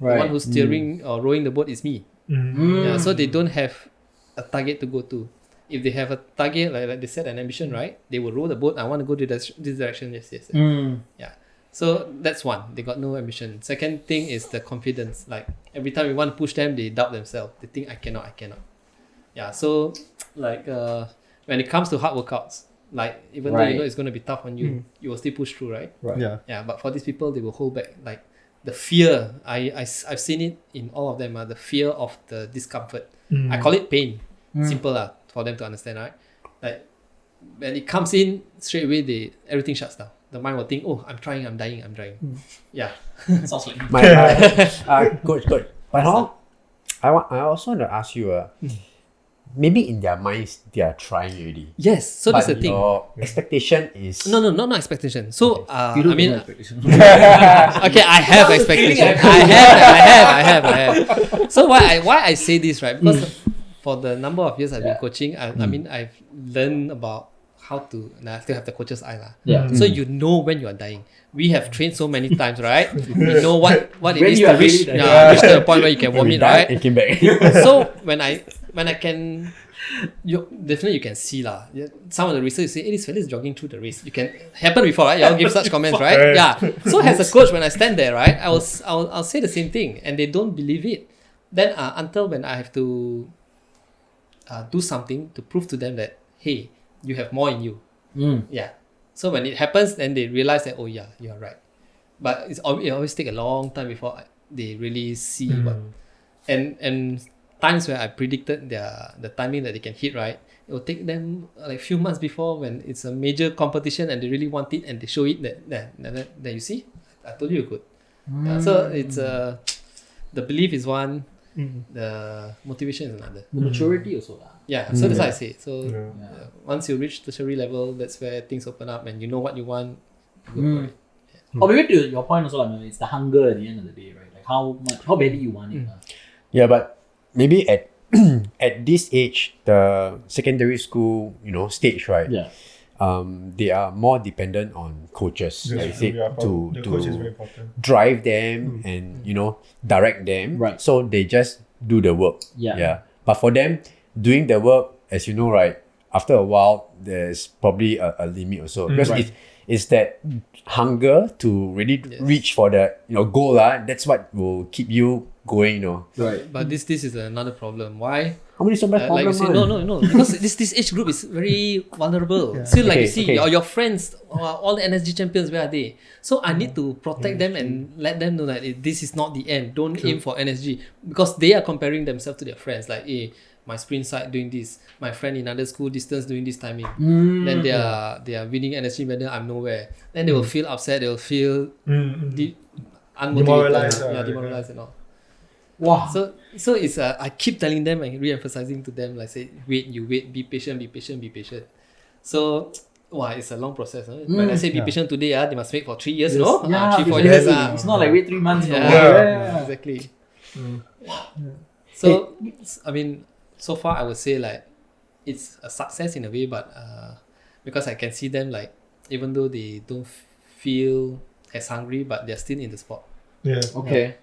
Right. The one who's steering or rowing the boat is me. Yeah, so they don't have a target to go to. If they have a target, like they set an ambition, right? They will row the boat. I want to go to this direction. Yes. Yeah. So that's one. They got no ambition. Second thing is the confidence. Like every time we want to push them, they doubt themselves. They think I cannot. Yeah. So like when it comes to hard workouts, like even though you know it's going to be tough on you, you will still push through, right? Yeah. But for these people, they will hold back. Like the fear, I've seen it in all of them. The fear of the discomfort. I call it pain. Simple for them to understand, right? Like when it comes in straight away, everything shuts down. The mind will think, oh, I'm trying, I'm dying. Yeah. Sounds like Coach. But I also want to ask you, maybe in their minds they are trying already. Yes, so that's the thing. Your expectation is no, not expectation. So you don't I mean, have expectation. okay, I have expectation. I have. So why I say this, right? Because for the number of years I've been coaching, I mean, I've learned about how to. And I still have the coach's eye, So you know when you are dying. We have trained so many times, right? We know what it is to reach to the point where you can vomit, right? and came back. So when I can, definitely you can see some of the research say, hey, this fella is jogging through the race. You can happen before, right? Y'all give such comments, right? Yeah. So as a coach, when I stand there, right, I'll say the same thing, and they don't believe it. Then until when I have to do something to prove to them that, hey, you have more in you. Yeah. So when it happens, then they realize that, oh yeah, you are right. But it always take a long time before they really see what. And times where I predicted the timing that they can hit, right, it will take them like a few months before when it's a major competition and they really want it and they show it that you see, I told you could. So it's the belief is one, the motivation is another. The maturity also. Yeah, so that's what I say. So once you reach tertiary level, that's where things open up and you know what you want. Go for it. Or maybe to your point also, it's the hunger at the end of the day, right? Like how badly you want it. Yeah, but maybe at at this age, the secondary school, stage, right? Yeah. They are more dependent on coaches, like you say, the coach is very important. drive them and direct them. Right. So they just do the work. Yeah. But for them, doing the work, as you know, right, after a while, there's probably a limit also. Because it's that hunger to really reach for the goal. That's what will keep you going. Right. But this is another problem. Why? How many so much Like you say, no. Because this age group is very vulnerable. Still, like you see, your friends, all the NSG champions, where are they? So I need to protect them and let them know that this is not the end. Don't aim for NSG. Because they are comparing themselves to their friends. Like, hey, my sprint side doing this, my friend in other school distance doing this timing. Then they are winning NSG medal, I'm nowhere. Then they will feel upset, they will feel unmotivated, demoralized and all. Wow. So it's I keep telling them and re-emphasizing to them, like say, wait, be patient. So it's a long process. When I say be patient today, they must wait for 3 years, 3-4 years. It's not like wait 3 months. Exactly. So I mean, so far I would say like it's a success in a way, but because I can see them like even though they don't feel as hungry, but they're still in the sport. Yeah. Okay.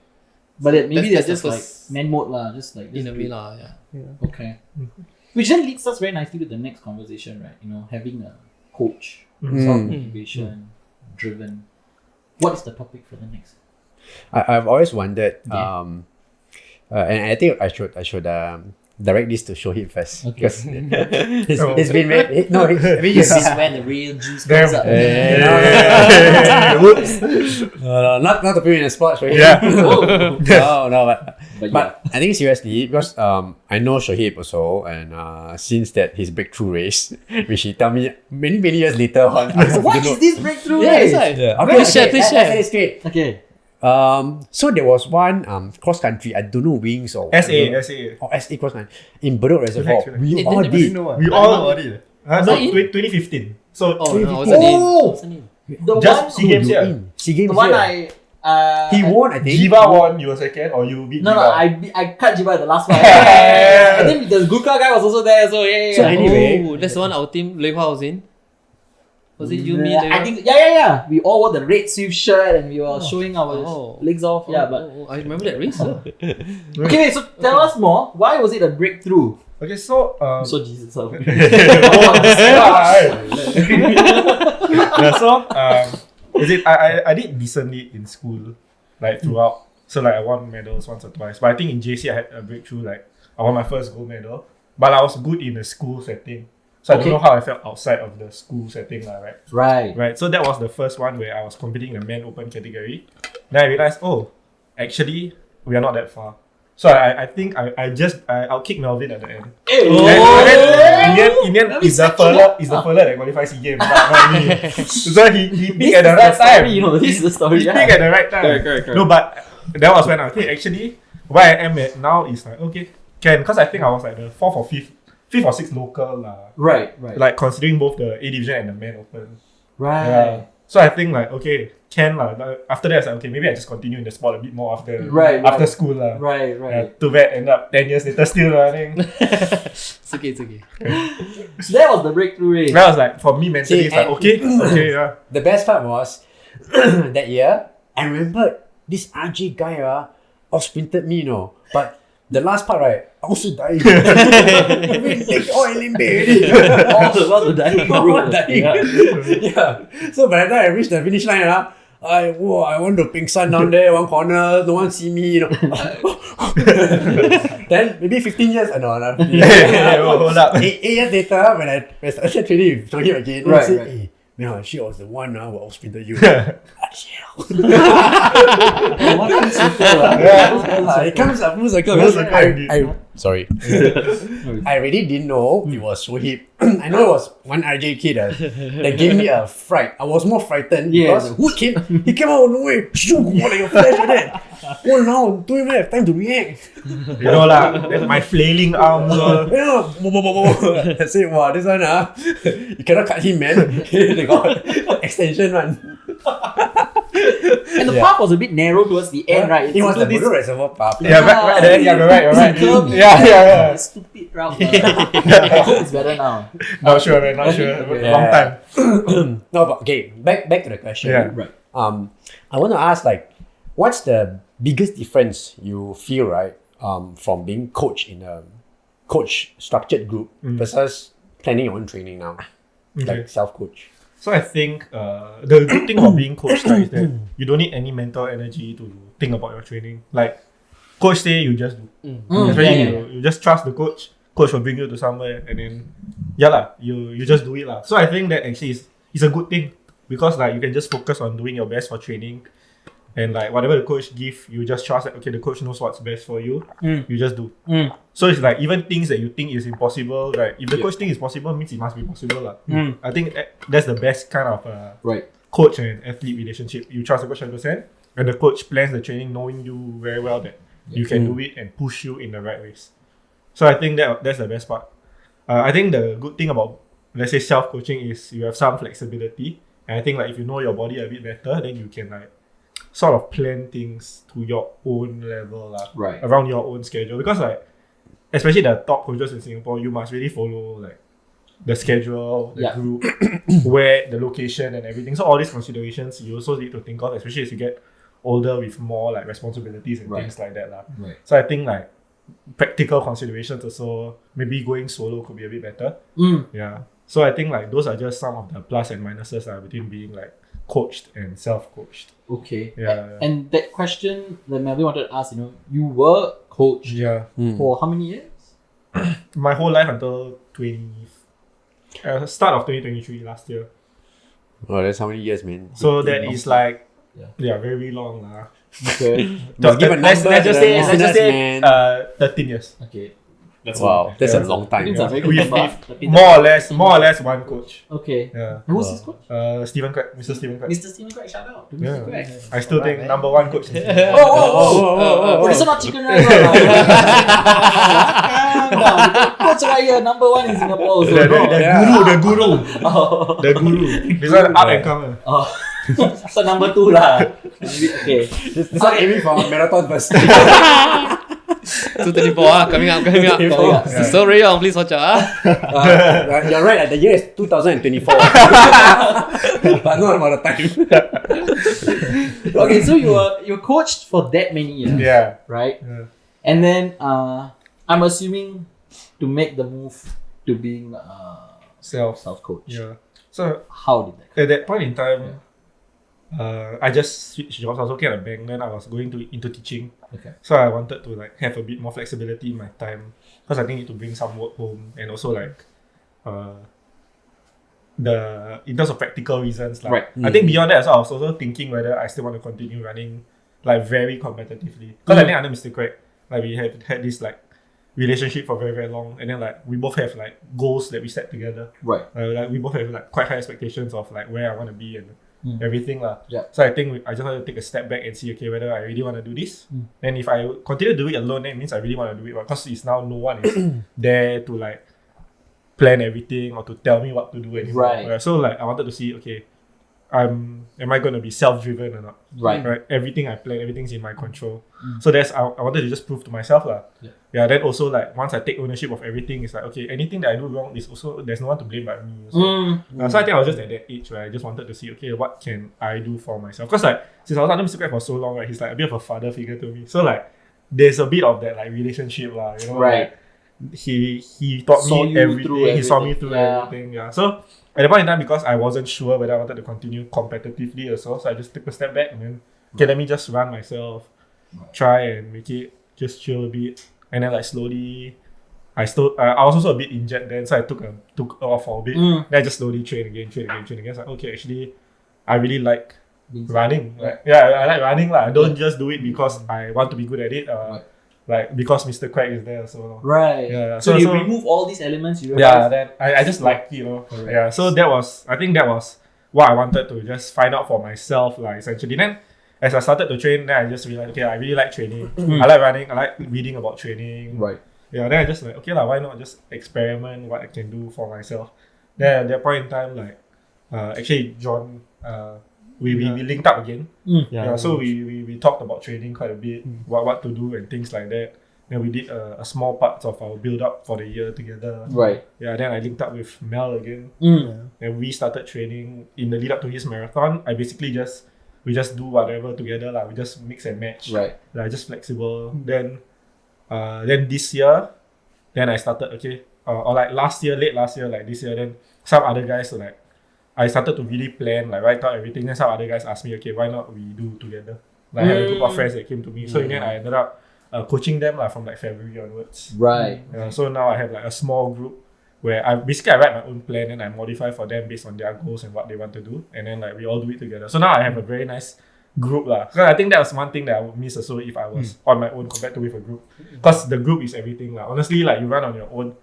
But maybe they're just like man mode just like in a way Okay. Which then leads us very nicely to the next conversation, right? Having a coach, self-motivation, driven. What is the topic for the next? I've always wondered, and I think I should direct this to Shohib first because it's been very This is where the real juice comes up. Not to put you in a spot, Shohib. But I think seriously because I know Shohib also, and since that his breakthrough race, which he tell me many years later on. What is this breakthrough race? Please share. Okay. So there was one cross country, I don't know, wings or SA cross country in Bedok Reservoir. We all did. We all did. 2015. So the just one SEA Games here. SEA Games the one here. He won, I think. Jiva won, you were second, or you beat No, Jiva? I cut Jiva at the last one. I think the Gurkha guy was also there, so So anyway, that's the one our team Lei Hua was in. Was it you, me? I think yeah. We all wore the red Swift shirt and we were showing our legs off. I remember that race. Okay, wait, so tell us more. Why was it a breakthrough? Okay, so So Jesus. I did decently in school, like throughout. So like I won medals once or twice. But I think in JC I had a breakthrough. Like I won my first gold medal, but I was good in a school setting. So I don't know how I felt outside of the school setting, right? Right. So that was the first one where I was competing in the men open category. Then I realized, actually we are not that far. So I think I'll kick Melvin at the end. Hey. In the end, is the fella that qualifies the game, not me. So he picked at the right time. This is the story. He picked at the right time. Correct. No, but that was when actually where I am at now is like because I think I was like the fifth or sixth local Right. Like considering both the A division and the men open. Right. Yeah. So I think can after that I was like, maybe I just continue in the sport a bit more after school Right. Too bad end up 10 years later still learning. It's okay. So that was the breakthrough race. That was like for me mentally it's like okay, yeah. The best part was that year, I remember this RJ guy outsprinted me, but the last part, right, I also died. All All dying. Yeah. So by the time I reached the finish line, I want to pink sun down there, one corner, no one see me, Then maybe 15 years, not 15 years. Hold up. 8 years later, when I started training with Shohib again, I said, hey, man, she was the one who outsprinted you. It comes up full circle. Sorry. I really didn't know it was Shohib. I know it was one RJ kid that gave me a fright. I was more frightened because he came out of nowhere. Shoot, like a flash like that. Oh no, don't even have time to react. You know my flailing arms. I say, wow, this one you cannot cut him, man. They got extension one. And the path was a bit narrow towards the end, right? It was the Budo Reservoir path. Yeah, right there. Yeah, you're right. Yeah. Stupid route. I hope it's better now. Not sure, man. Not sure. Long time. No, but okay. Back to the question. Yeah. Right. I want to ask, what's the biggest difference you feel, right, from being coached in a coach structured group versus planning your own training now, like self-coach? So I think the good thing about being coached is that you don't need any mental energy to think about your training. Like coach say, you just do. You just trust the coach. Coach will bring you to somewhere, and then you just do it . So I think that actually is a good thing because you can just focus on doing your best for training, and whatever the coach give, you just trust that the coach knows what's best for you. You just do. So it's even things that you think is impossible, if the coach thinks it's possible, means it must be possible . I think that's the best kind of coach and athlete relationship. You trust the coach 100%, and the coach plans the training knowing you very well that you can do it and push you in the right ways. So I think that's the best part. I think the good thing about, let's say, self-coaching is you have some flexibility. And I think if you know your body a bit better, then you can sort of plan things to your own level, around your own schedule. Because especially the top coaches in Singapore, you must really follow the schedule, the group, where the location and everything. So all these considerations you also need to think of, especially as you get older with more responsibilities and things like that. So I think practical considerations also, maybe going solo could be a bit better. Yeah. So I think those are just some of the plus and minuses between being coached and self-coached. Okay. Yeah. And that question that Melvin wanted to ask, you were coached for how many years? My whole life until start of 2023 last year. Oh, that's how many years, man? So that is very long. Okay. Let's just say 13 years. Okay. That's a long time. With more or less one coach. Okay. Yeah. Who's this coach? Stephen Craig, Mr. Stephen Craig. Mr. Stephen Craig, shout out to Mr. Craig. I still think number one coach. Oh, this is not chicken rice. Coach right here, number one in Singapore also. The guru. This one up and comer. So number two lah. Okay. This one aiming for marathon first. 224 coming up. Yeah. So Rayon, please watch out. You're right. The year is 2024. But not about the time. Okay, so you coached for that many years. Yeah. Right? Yeah. And then I'm assuming to make the move to being self coach. Yeah. So How did that? at that point in time, I just switched jobs. I was working at a bank. Then I was going into teaching. Okay. So I wanted to like have a bit more flexibility in my time because I think I need to bring some work home and also like in terms of practical reasons. Like, Right. I think beyond that, so I was also thinking whether I still want to continue running like very competitively. Because I think under Mr. Craig, like we have had this like relationship for very, very long, and then like we both have like goals that we set together. Right. Like we both have like quite high expectations of like where I want to be and everything lah. Yeah. So I think I just want to take a step back and see whether I really want to do this. And if I continue to do it alone, then it means I really want to do it because it's now no one is there to like plan everything or to tell me what to do anymore. Right. So like I wanted to see, okay, am I going to be self-driven or not? Right. Everything I plan, everything's in my control. So I wanted to just prove to myself lah. Yeah. Then also like once I take ownership of everything, it's like, okay, anything that I do wrong is also there's no one to blame but me. So I think I was just at that age where I just wanted to see, okay, what can I do for myself? Because like since I was under Mr. Craig for so long, right, he's like a bit of a father figure to me. So like there's a bit of that like relationship lah, you know. Right. Like, he taught me everything. He saw me through everything. Yeah. So at the point in time, because I wasn't sure whether I wanted to continue competitively or so I just took a step back and then okay, let me just run myself, try and make it just chill a bit, and then like slowly. I was also a bit injured then, so I took off for a bit. Then I just slowly train again. It's like, okay, actually, I really like running. Like, I like running lah. I don't just do it because I want to be good at it. Like because Mr. Craig is there, so Right. Yeah. So you remove all these elements. You yeah. Then I just like it, you know. Correct. Yeah. So I think that was what I wanted to just find out for myself, like essentially. Then as I started to train, then I just realized, okay, I really like training. I like running. I like reading about training. Right. Yeah. Then I just like, okay lah, why not just experiment what I can do for myself. Then at that point in time, like actually John, we linked up again. So we talked about training quite a bit, what to do and things like that. Then we did a small part of our build up for the year together. Right. Yeah. Then I linked up with Mel again. And we started training in the lead up to his marathon. We just do whatever together lah. We just mix and match. Right. Like just flexible. Then this year, then I started or like late last year, like this year. Then some other guys were like. I started to really plan, like write out everything. Then some other guys asked me, okay, why not we do together? Like I had a group of friends that came to me. So in the end, I ended up coaching them from like February onwards. Right. So now I have like a small group where I write my own plan and I modify for them based on their goals and what they want to do. And then like we all do it together. So now I have a very nice group lah. So I think that was one thing that I would miss also if I was on my own compared to with a group. Because the group is everything lah. Honestly, like you run on your own.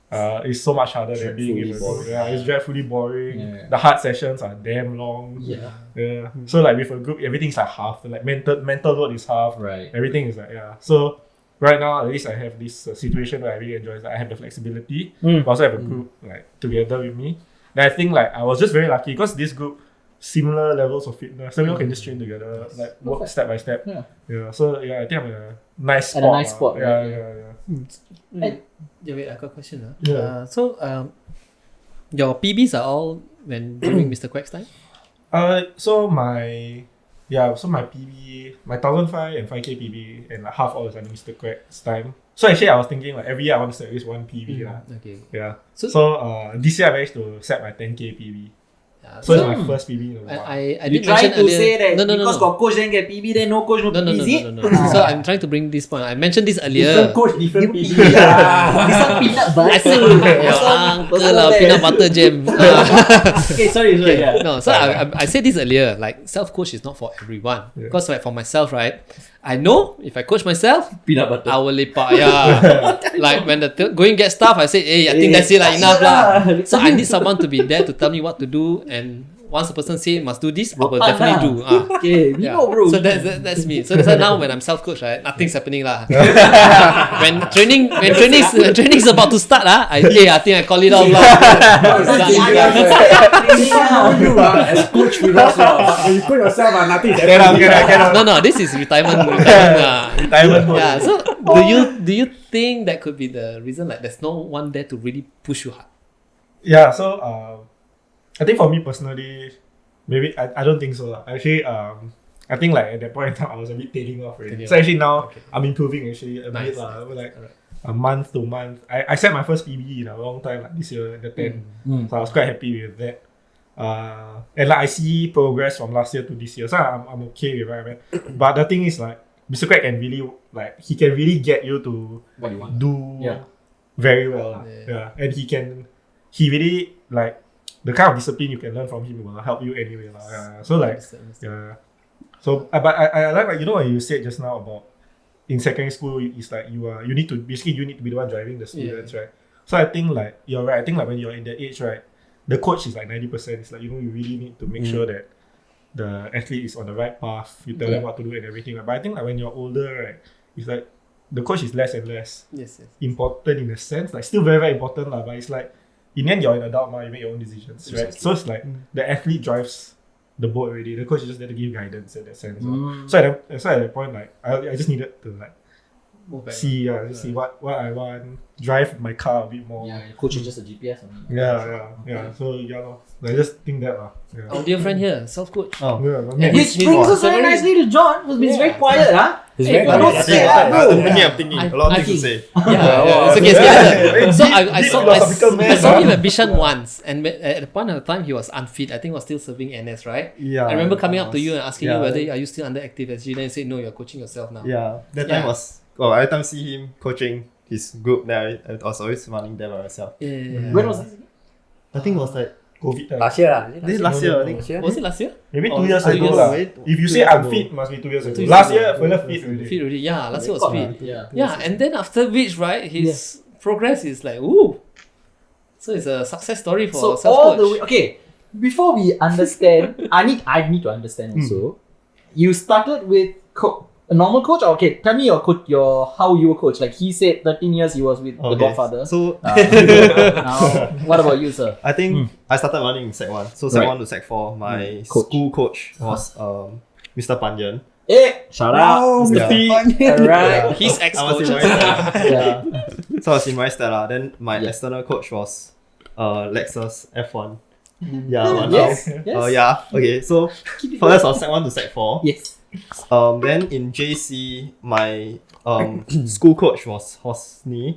It's so much harder than being in a group. Yeah, it's dreadfully boring. Yeah. The hard sessions are damn long. Yeah. So like with a group, everything's like half. Like mental load is half. Right. Everything is like So right now, at least I have this situation where I really enjoy. Like I have the flexibility. I also have a group like together with me. And I think like I was just very lucky because this group similar levels of fitness, so we all can just train together, like work step by step. Yeah. So yeah, I think I'm in a nice spot. At a nice spot. Wait, I got a question. So your PBs are all when during Mr. Quack's time? So my PB, my 1,005 and 5K PB and like half all is under Mr. Quack's time. So actually I was thinking like every year I want to set at least one PB lah. Okay. Yeah. So this year I managed to set my 10K PB. So it's my first PB in a while. I You did trying mention to earlier. say that No. because got coach then get PB, then no coach no PB, is it? No. So I'm trying to bring this point. I mentioned this earlier. Different coach, different PB. This one peanut butter. Uncle lah, peanut butter jam. Okay, sorry. Yeah. No, so I said this earlier. Like self-coach is not for everyone. Because like for myself, right? I know if I coach myself, Peanut butter. I will lepak. Yeah. Like when the going get stuff, I say, hey, I think that's it lah, enough lah. So I need someone to be there to tell me what to do, and once a person say must do this, I will definitely do. Okay, we know, bro. So that's me. So that's why now when I'm self-coach, right, nothing's happening lah. when training is about to start, I think I call it off lah. As coach with us, when you coach yourself, nothing is Get out. No, this is retirement. Retirement mode. Yeah. So Do you think that could be the reason? Like, there's no one there to really push you hard. Yeah, so I think for me personally, maybe I don't think so. Actually, I think like at that point in time I was a bit tailing off already. So actually now I'm improving actually a bit like a month to month. I set my first PB in a long time, like this year, the 10. So I was quite happy with that. And like I see progress from last year to this year, so I'm okay with it. But the thing is like Mr. Craig can really he can really get you to What you want. do very well. And he really like the kind of discipline you can learn from him will help you anyway. So like so but I like you know what you said just now about in secondary school it's like you need to be the one driving the students, right? So I think like you're right. I think like when you're in that age, right, the coach is like 90%. It's like, you know, you really need to make sure that the athlete is on the right path. You tell them what to do and everything. But I think like when you're older, right, it's like the coach is less and less important in a sense. Like still very, very important, but it's like in the end you're an adult now, you make your own decisions, right? So it's like the athlete drives the boat already. The coach is just there to give guidance in that sense. So at that point, like I just needed to like see what I want, drive my car a bit more. Yeah, your coach is just a GPS on me. Yeah. So I just think that Our dear friend here, self-coach. Which brings us very nicely to John, who's been very quiet, huh? He's very don't quiet. say that, bro. I'm thinking a lot of things to say. It's okay. So I saw him man. at Bishan once, and at the point of the time he was unfit. I think he was still serving NS, right? Yeah. I remember coming up to you and asking you whether are you still under active SG. Then you said no, you're coaching yourself now. Yeah. That time was every time I see him coaching his group, then I was always running there by myself. Yeah. When was this again? I think it was like COVID time. Last year lah. this last year. I think. Was it last year? Maybe 2 Oh, years 2 ago years lah. ago. If you 2 say years ago. unfit, must be 2 years ago. 2 years Last ago. year, fella fit already. Fit already. Yeah, last year was Record, fit. huh? Yeah, and then after which, right, his progress is like, ooh. So it's a success story for So self-coach. all the way, okay, before we understand, I need to understand also. You started with a normal coach, or okay? Tell me your coach, how you were coached. Like he said, 13 years he was with the Godfather. So Now, what about you, sir? I think I started running in Sec 1. So Sec 1 to Sec 4, my school coach was Mr. Panjan. Shout out, Mr. P. Alright, His I was in ex-coach. my So I was in my stat lah. Then my external coach was Lexus F1. Yeah, yes. okay. So first I was Sec 1 to Sec 4. Yes. Then in JC, my school coach was Hosni.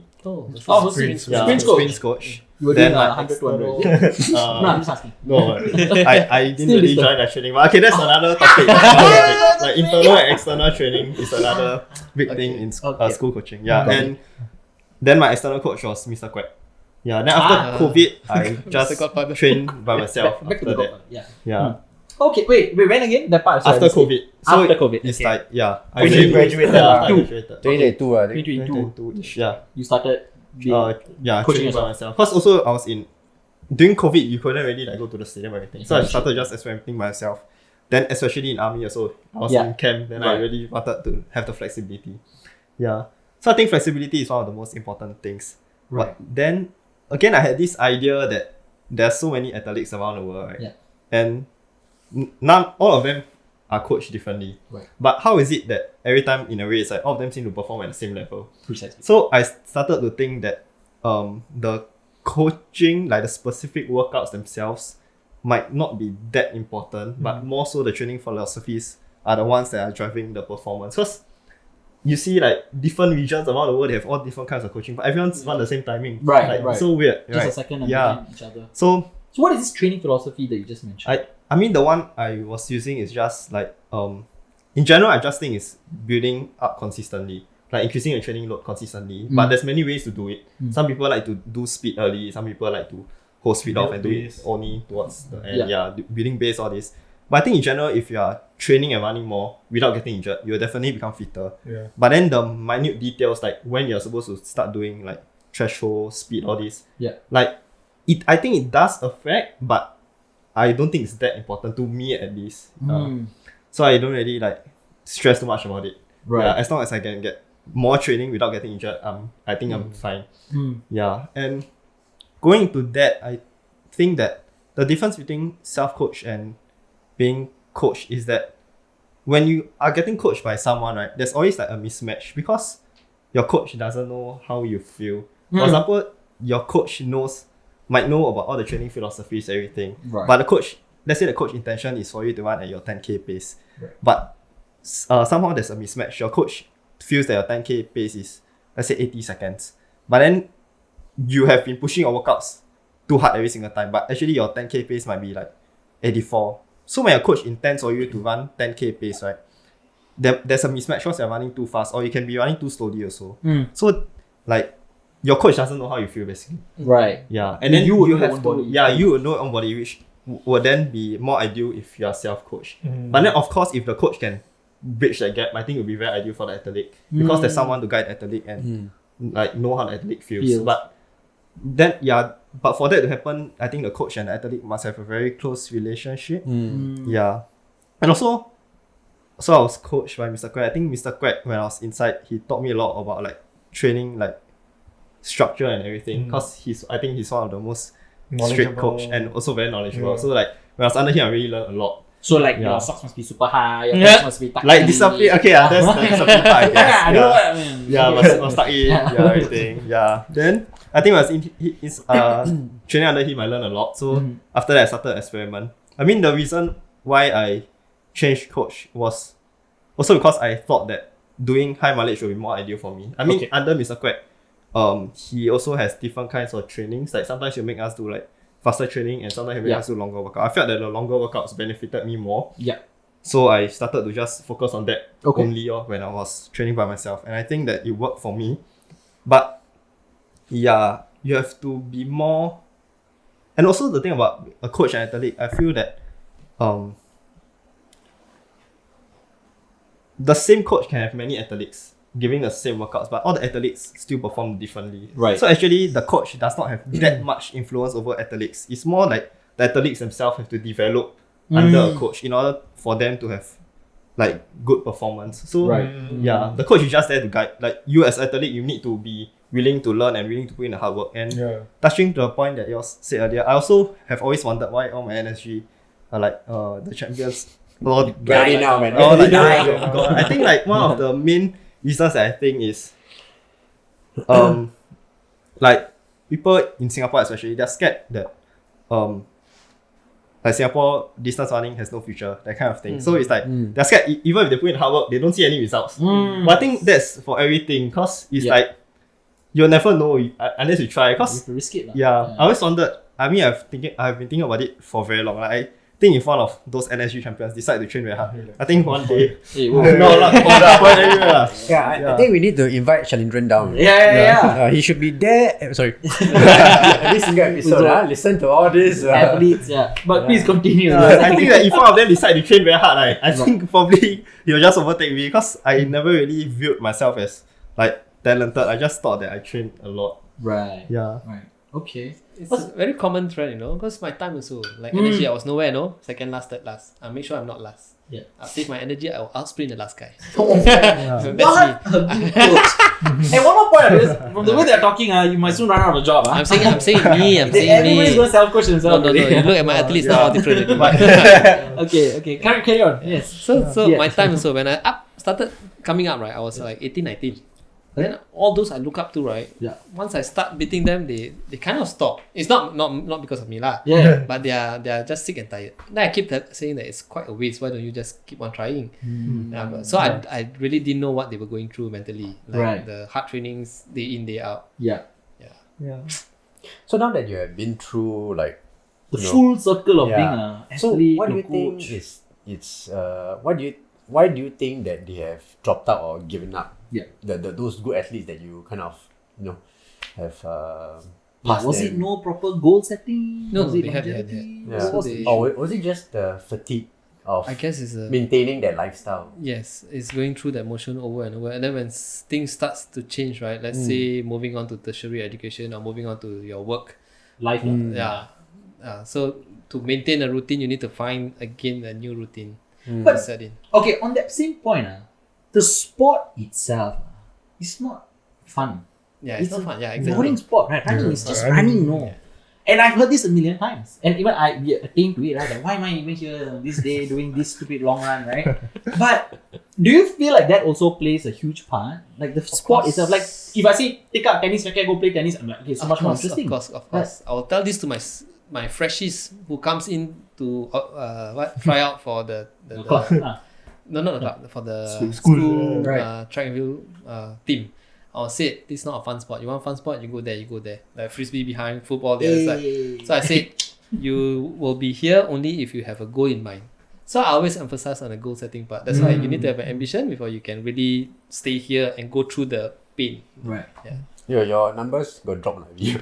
Sprint coach. You were Then doing my 100 to 100. No, I'm just asking. No, I didn't really join that training. But okay, that's another topic. Like internal and external training is another big thing in school coaching. Yeah, and then my external coach was Mr. Quack. Yeah, then after COVID, I just trained by myself. Back to the Godfather. Yeah. Okay, wait, when again? That part. after COVID. So After COVID. it's okay. like I When you graduated Yeah, I lah. graduated. 2022 I think. 2022. Yeah. You started being Yeah, coaching training by myself. Because also I was during COVID, you couldn't really like go to the stadium or anything. So I started just experimenting myself. Then especially in army also, I was in camp. Then I really wanted to have the flexibility. Yeah. So I think flexibility is one of the most important things. Right. But then again, I had this idea that there's so many athletes around the world, right? Yeah. And all of them are coached differently. Right. But how is it that every time in a race, like all of them seem to perform at the same level? Precisely. So I started to think that the coaching, like the specific workouts themselves, might not be that important, but more so the training philosophies are the ones that are driving the performance. Because you see like different regions around the world, they have all different kinds of coaching, but everyone's run the same timing. Right. So weird. Just a second and behind each other. So what is this training philosophy that you just mentioned? I mean the one I was using is just like in general I just think it's building up consistently. Like increasing your training load consistently. But there's many ways to do it. Some people like to do speed early, some people like to hold speed off and do it only towards the end. Building base, all this. But I think in general, if you are training and running more without getting injured, you'll definitely become fitter. Yeah. But then the minute details, like when you're supposed to start doing like threshold, speed, all this. Yeah. Like I think it does affect, but I don't think it's that important to me at least. So I don't really like stress too much about it. Right. As long as I can get more training without getting injured, I think I'm fine. Yeah. And going into that, I think that the difference between self-coach and being coached is that when you are getting coached by someone, right, there's always like a mismatch because your coach doesn't know how you feel. For example, your coach might know about all the training philosophies, everything. Right. But let's say the coach intention is for you to run at your 10K pace. Right. But somehow there's a mismatch. Your coach feels that your 10K pace is, let's say, 80 seconds. But then you have been pushing your workouts too hard every single time. But actually your 10K pace might be like 84. So when your coach intends for you to run 10K pace, right, there's a mismatch because you're running too fast, or you can be running too slowly also. So like your coach doesn't know how you feel basically. Right. Yeah. And then you you would have know to, your own body. you would know your own body, which would then be more ideal if you are self-coached. But then of course if the coach can bridge that gap, I think it would be very ideal for the athlete. Because there's someone to guide the athlete and like know how the athlete feels. But then but for that to happen, I think the coach and the athlete must have a very close relationship. Yeah. And also, so I was coached by Mr. Quack. I think Mr. Quack, when I was inside, he taught me a lot about like training, like structure and everything. Because I think he's one of the most strict coach and also very knowledgeable. So like when I was under him, I really learned a lot. So like your socks must be super high, your pants must be tucked Like in. discipline, okay, that's the discipline part, I guess. I know what I mean. Yeah, must stuck in, everything. Yeah. Then I think when I was in his training under him, I learned a lot. So after that, I started experiment. I mean, the reason why I changed coach was also because I thought that doing high mileage would be more ideal for me. I mean, under Mr. Quack, he also has different kinds of trainings. Like sometimes he'll make us do like faster training and sometimes he'll make us do longer workout. I felt that the longer workouts benefited me more. Yeah. So I started to just focus on that only when I was training by myself. And I think that it worked for me. But yeah, you have to be more... And also the thing about a coach and athlete, I feel that the same coach can have many athletes giving the same workouts, but all the athletes still perform differently. Right. So actually, the coach does not have that much influence over athletes. It's more like the athletes themselves have to develop under a coach in order for them to have like good performance. So yeah, the coach is just there to guide. Like you as an athlete, you need to be willing to learn and willing to put in the hard work. And touching to the point that yours said earlier, I also have always wondered why all my NSG are like the champions. Ready now, man. I think like one of the main reasons that I think is like people in Singapore especially, they're scared that like Singapore distance running has no future, that kind of thing. So it's like they're scared even if they put in hard work, they don't see any results. But I think that's for everything, because it's like you'll never know unless you try. Cause you risk it. I always wondered. I mean, I've been thinking about it for very long. Like, I think if one of those NSG champions decide to train very hard, I think one day I think we need to invite Shalindran down. He should be there. Sorry. Every single episode, listen to all these athletes. But please continue. I think that if one of them decide to train very hard, I think probably he'll just overtake me, because I never really viewed myself as like talented. I just thought that I trained a lot. Right. Yeah. Right. Okay. It's a very common trend, you know, because my time also, like energy, I was nowhere, no? Second last, third last. I'll make sure I'm not last. Yeah. I'll save my energy, I'll outsprint the last guy. That's me. And one more point, from the way they're talking, you might soon run out of a job. I'm saying me. Everybody's going to self-coach themselves. No. You look at my athletes now, how different. Okay. Carry on. Yes. So my time also, when I started coming up, right, I was like 18, 19. Then all those I look up to, right? Yeah. Once I start beating them, they kind of stop. It's not because of me lah. Yeah. But they are just sick and tired. Then I keep saying that it's quite a waste. Why don't you just keep on trying? So I really didn't know what they were going through mentally. Like the hard trainings, day in, day out. Yeah. So now that you have been through like the full circle of being an athlete, so what do you think why do you think that they have dropped out or given up? Yeah, those good athletes that you kind of have passed. Was it no proper goal setting? No, was it they had. Or was it just the fatigue of I guess it's maintaining that lifestyle? Yes, it's going through that motion over and over, and then when things starts to change, right? Let's say moving on to tertiary education or moving on to your work life. So to maintain a routine, you need to find again a new routine. But set in. Okay, on that same point, the sport itself is not fun. Yeah, it's not fun. Yeah, exactly. Boring sport, right? Running is just running, no. And I've heard this a million times. And even we attained to it, right? Like, why am I even here on this day doing this stupid long run, right? But do you feel like that also plays a huge part? Like the sport itself, like if I say take up tennis racket, go play tennis, I'm like, okay, it's so much more interesting. Of course. I will tell this to my freshies who comes in to try out for the club. No, not the club, for the school track and field team. I'll say, this is not a fun sport. You want a fun sport, you go there. Like frisbee behind, football the other side. So I said, you will be here only if you have a goal in mind. So I always emphasize on the goal setting part. That's why you need to have an ambition before you can really stay here and go through the pain. Right. Yeah. Your numbers got dropped like you.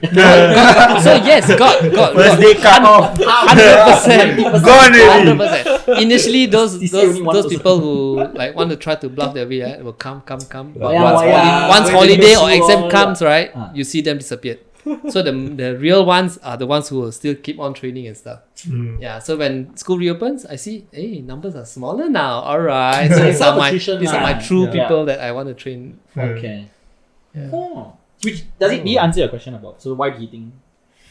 So yes, God. First day cut off. 100%. Gone already. 100%. Initially, those people who like want to try to bluff their way, right, will come. But once holiday or exam comes, right, you see them disappear. So the real ones are the ones who will still keep on training and stuff. Yeah. So when school reopens, I see, hey, numbers are smaller now. All right. So these are my true people that I want to train for. Okay. Yeah. Oh. Which do you answer your question about? So why do you think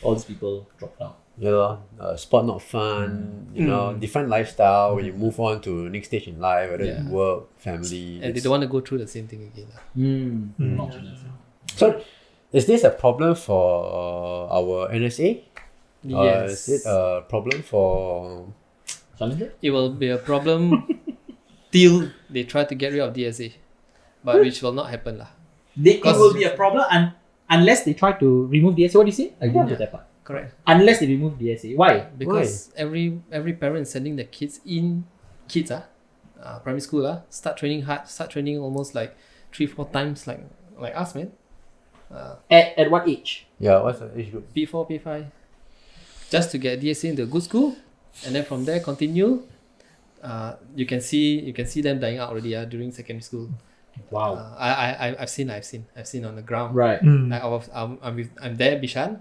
all these people dropped out? Yeah, sport not fun. You know, different lifestyle. When you move on to next stage in life, whether you work, family, and they don't want to go through the same thing again. So, is this a problem for our NSA? Yes. Is it a problem for? It will be a problem till they try to get rid of DSA, but which will not happen lah. It will be a problem unless they try to remove DSA. What do you say? I didn't get that part. Correct. Unless they remove DSA. Why? Because every parent is sending their kids primary school start training hard, start training almost like 3-4 times like us, man. At what age? Yeah, what's the age group? P4, P5. Just to get DSA into a good school, and then from there continue. You can see them dying out already during secondary school. Wow. I've seen on the ground. Right. I'm there, Bishan,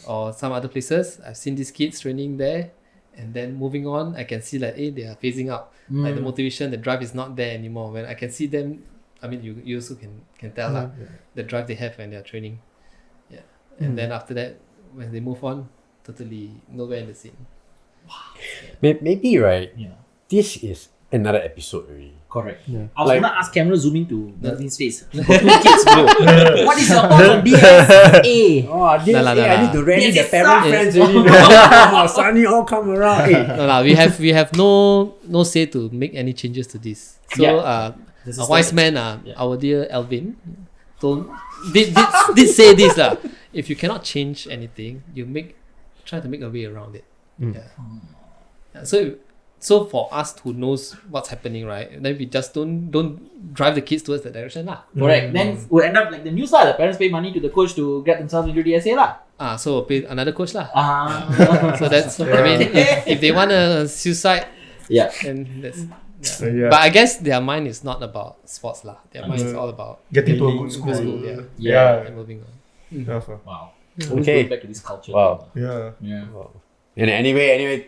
or some other places. I've seen these kids training there, and then moving on, I can see like, hey, they are phasing out. Like the motivation, the drive is not there anymore. When I can see them, I mean, you also can tell the drive they have when they are training. Yeah. And then after that, when they move on, totally nowhere in the scene. Wow. Yeah. Maybe right. Yeah. This is another episode already. Correct. Yeah. I was gonna ask camera zooming to Melvin's face. Got 2 kids, bro. What is your thoughts on DSA? Oh, DSA, I need to rally the parent friends already. Sunny all come around. No, we have no say to make any changes to this. So a wise man, our dear Alvin, did say this lah. If you cannot change anything, try to make a way around it. Yeah. So for us who knows what's happening, right, then we just don't drive the kids towards that direction lah. Correct. Then we'll end up like the news lah. The parents pay money to the coach to get themselves into DSA lah. So pay another coach lah. So that's I mean, if they want a suicide, then that's. Yeah. But I guess their mind is not about sports lah. Their mind is all about getting to a good school. And moving on. Wow. Okay. Back to this culture. Wow. Yeah. Wow. And anyway,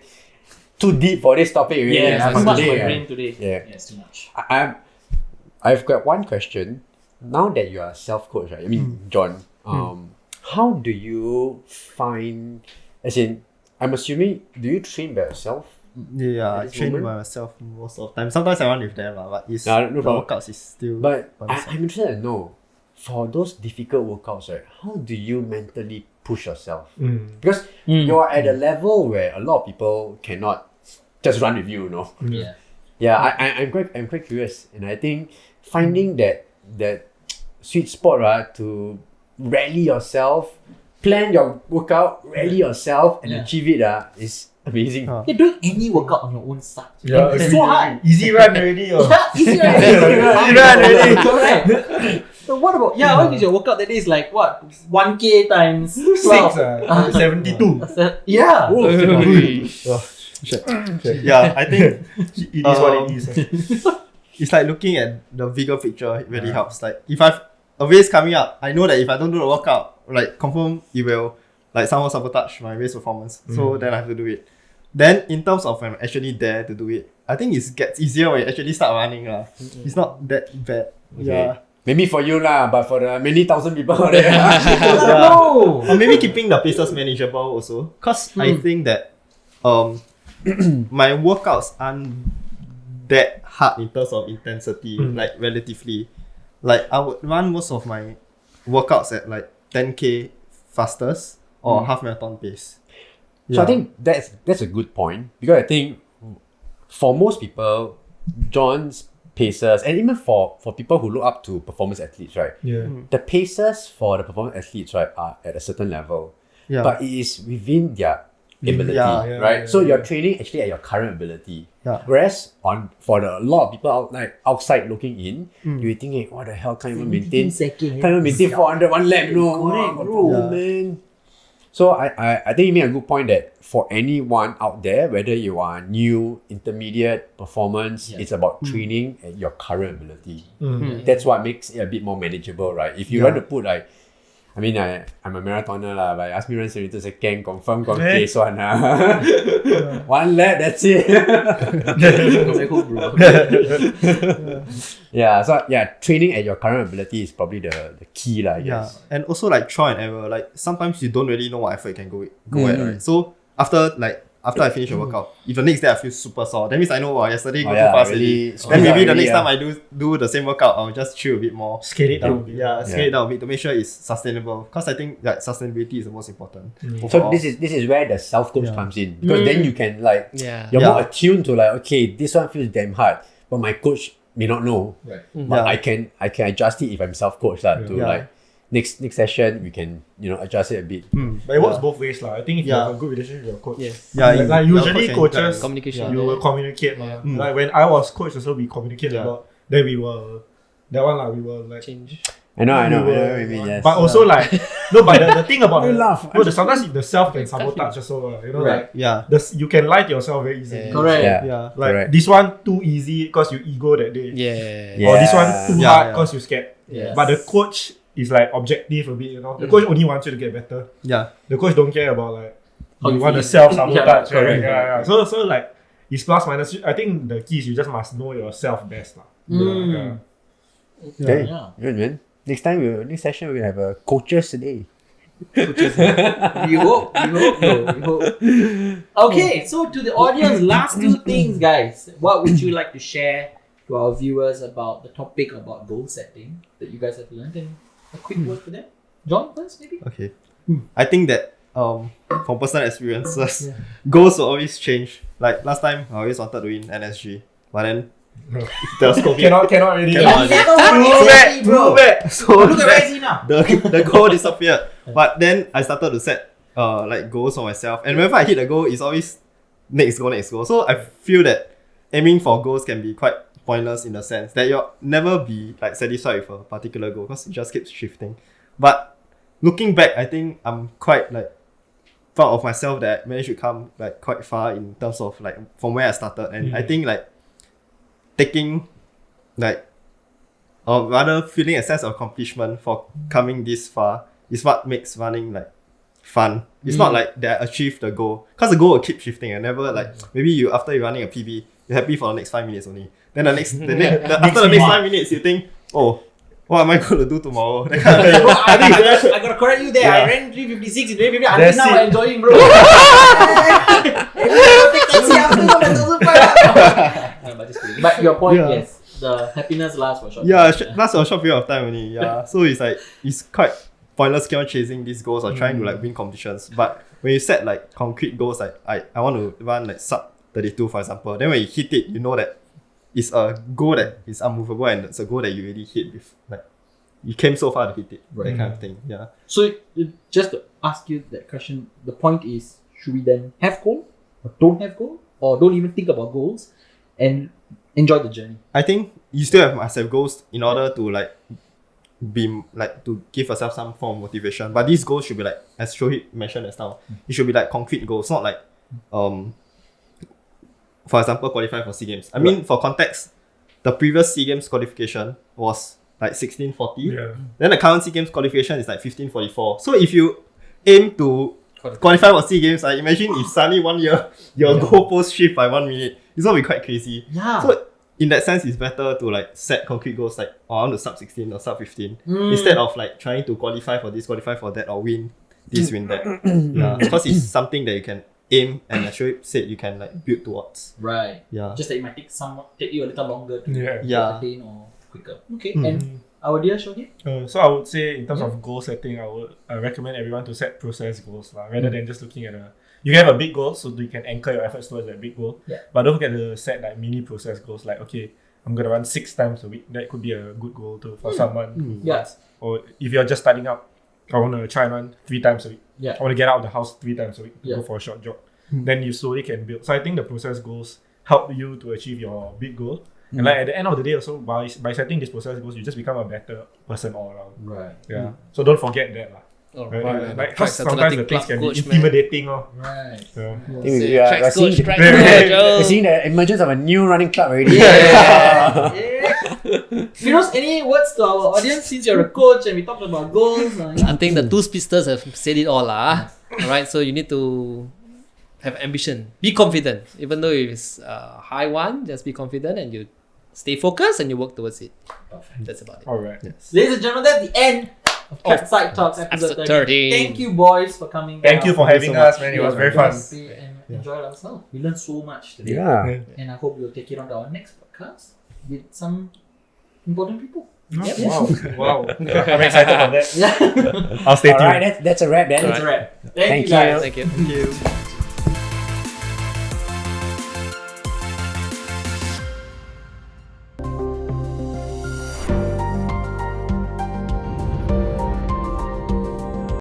too deep for this topic. Really. Yeah, too much for my brain today. Yeah, it's too much. I've got one question. Now that you are self-coach, right? I mean, John, how do you find? As in, I'm assuming, do you train by yourself? Yeah, I train by myself most of the time. Sometimes I run with them, but the workouts is still. But I'm interested to know, for those difficult workouts, right? How do you mentally push yourself? Because you're at a level where a lot of people cannot just run with you, you know. I'm quite curious, and I think finding that sweet spot to rally yourself, plan your workout, rally yourself, and achieve it is amazing. You're doing any workout on your own start. Yeah, it's so hard. Easy run already. Easy run already. Correct. So what about what is your workout that day is like what 1K times 12? 72. Yeah. Yeah, I think it is what it is. It's like looking at the bigger picture. It really helps. Like if I've a race coming up, I know that if I don't do the workout, like confirm it will like somehow sabotage my race performance. So then I have to do it. Then in terms of when I'm actually there to do it, I think it gets easier when you actually start running It's not that bad. Okay. Maybe for you but for the many thousand people out there. Bro. Or maybe keeping the paces manageable also. Because I think that my workouts aren't that hard in terms of intensity, like relatively. Like I would run most of my workouts at like 10k fastest or half marathon pace. So I think that's a good point, because I think for most people, John's paces, and even for people who look up to performance athletes, right? Yeah. The paces for the performance athletes, right, are at a certain level, but it is within their ability, right? So you're training actually at your current ability. Whereas for a lot of people outside looking in, you're thinking, what the hell, can't even maintain 400 one lap, man. So I think you made a good point that for anyone out there, whether you are new, intermediate, performance, it's about training at your current ability. That's what makes it a bit more manageable, right? If you want to put like, I mean, I'm a marathoner lah, but ask me run 72 seconds, confirm got pace one. One lap, that's it. Training at your current ability is probably the key lah, I guess. And also like trial and error. Like sometimes you don't really know what effort you can go at, right? So after I finish a workout, if the next day I feel super sore, that means I know yesterday go too fast already. Then maybe the next time I do the same workout, I'll just chill a bit more. Scale it down. Scale it down a bit to make sure it's sustainable. Because I think that sustainability is the most important. So this is where the self-coach comes in. Because then you can you're more attuned to like, okay, this one feels damn hard, but my coach may not know. Right. But I can adjust it if I'm self-coached like next session we can adjust it a bit. But it works both ways lah. I think if you have a good relationship with your coach, Yes. usually coaches Communication. you will communicate lah. Like when I was coach also, we communicate a lot. Then we will like Change. I know. Maybe yes. But also like no, but the thing about sometimes the self can sabotage also. You can lie to yourself very easily. Correct. Like this one too easy because you ego that day. Yeah. Or this one too hard because you scared. Yes. But the coach is like objective a bit, The coach only wants you to get better. The coach don't care about like you want to self-sabotage. Correct. So like it's plus minus. I think the key is you just must know yourself best. Okay. Good, man. Next session we'll have a coaches today. We hope. Okay, so to the audience, last two things, guys. What would you like to share to our viewers about the topic about goal setting that you guys have learned? And a quick word for them. John first, maybe? Okay. I think that from personal experiences, goals will always change. Like last time, I always wanted to win NSG, but then there was COVID. Cannot really. Move back. So Look at where is he now. the goal disappeared. But then I started to set like goals for myself, and whenever I hit a goal, it's always next goal. So I feel that aiming for goals can be quite pointless in the sense that you'll never be like satisfied with a particular goal because it just keeps shifting. But looking back, I think I'm quite like proud of myself that I managed to come like quite far in terms of like from where I started, and I think like taking like or rather feeling a sense of accomplishment for coming this far is what makes running like fun. It's not like that I achieved the goal, because the goal will keep shifting and never like maybe you after you're running a PB you're happy for the next 5 minutes only. Then after the next 5 minutes you think, oh, what am I going to do tomorrow? Bro, I gotta correct you there. I ran 356 in 350 until now I'm enjoying, bro. But your point, yes, the happiness lasts for a short time. Lasts for a short period of time only. So it's like it's quite pointless keep on chasing these goals or trying to like win competitions. But when you set like concrete goals, like I want to run like sub 32 for example, then when you hit it, you know that it's a goal that is unmovable and it's a goal that you already hit with, like you came so far to hit it, that kind of thing. So just to ask you that question, the point is, should we then have goal or don't have goal or don't even think about goals and enjoy the journey? I think you still must have goals in order to like be like to give yourself some form of motivation. But these goals should be like, as Shohib mentioned just now, it should be like concrete goals, not like for example qualify for SEA Games. I mean, for context, the previous SEA Games qualification was like 1640. Then the current SEA Games qualification is like 1544. So if you aim to qualify for SEA Games, I imagine if suddenly 1 year your goalpost shift by 1 minute, it's gonna be quite crazy. So in that sense, it's better to like set concrete goals like, oh, I want to sub 16 or sub 15 instead of like trying to qualify for this, qualify for that, or win this win that. Yeah, because it's something that you can aim, and as Shohib said, you can like build towards. Right. Yeah. Just that it might take you a little longer to Yeah. attain or quicker. Okay. And our dear Shohib? So I would say in terms of goal setting, I would recommend everyone to set process goals rather than just looking at you have a big goal so you can anchor your efforts towards that big goal. Yeah. But don't forget to set like mini process goals like, okay, I'm going to run 6 times a week. That could be a good goal too for someone who wants. Or if you're just starting out, I want to try and run 3 times a week. Yeah. I want to get out of the house 3 times a week to go for a short jog. Then you slowly can build. So I think the process goals help you to achieve your big goal. And like at the end of the day also, by setting these process goals, you just become a better person all around. Right. Yeah. So don't forget that. Right? Like, cause sometimes the things can be intimidating. Right. Yeah. We are seeing the emergence of a new running club already. Firoz, any words to our audience since you're a coach and we talked about goals? I think the 2 speedsters have said it all. Alright, so you need to have ambition. Be confident. Even though it's a high one, just be confident and you stay focused and you work towards it. Perfect. That's about it. Alright. Yes. Ladies and gentlemen, that's the end of Trackside Talks episode 13. Thank you, boys, for coming. Thank you for having us, man. It was very fun. And enjoyed ourselves. We learned so much today. Yeah. And I hope we'll take it on to our next podcast with some important people. Wow. I'm excited for that. Yeah. I'll stay tuned. Alright, that's a wrap then. That's a wrap. Thank you guys. Thank you.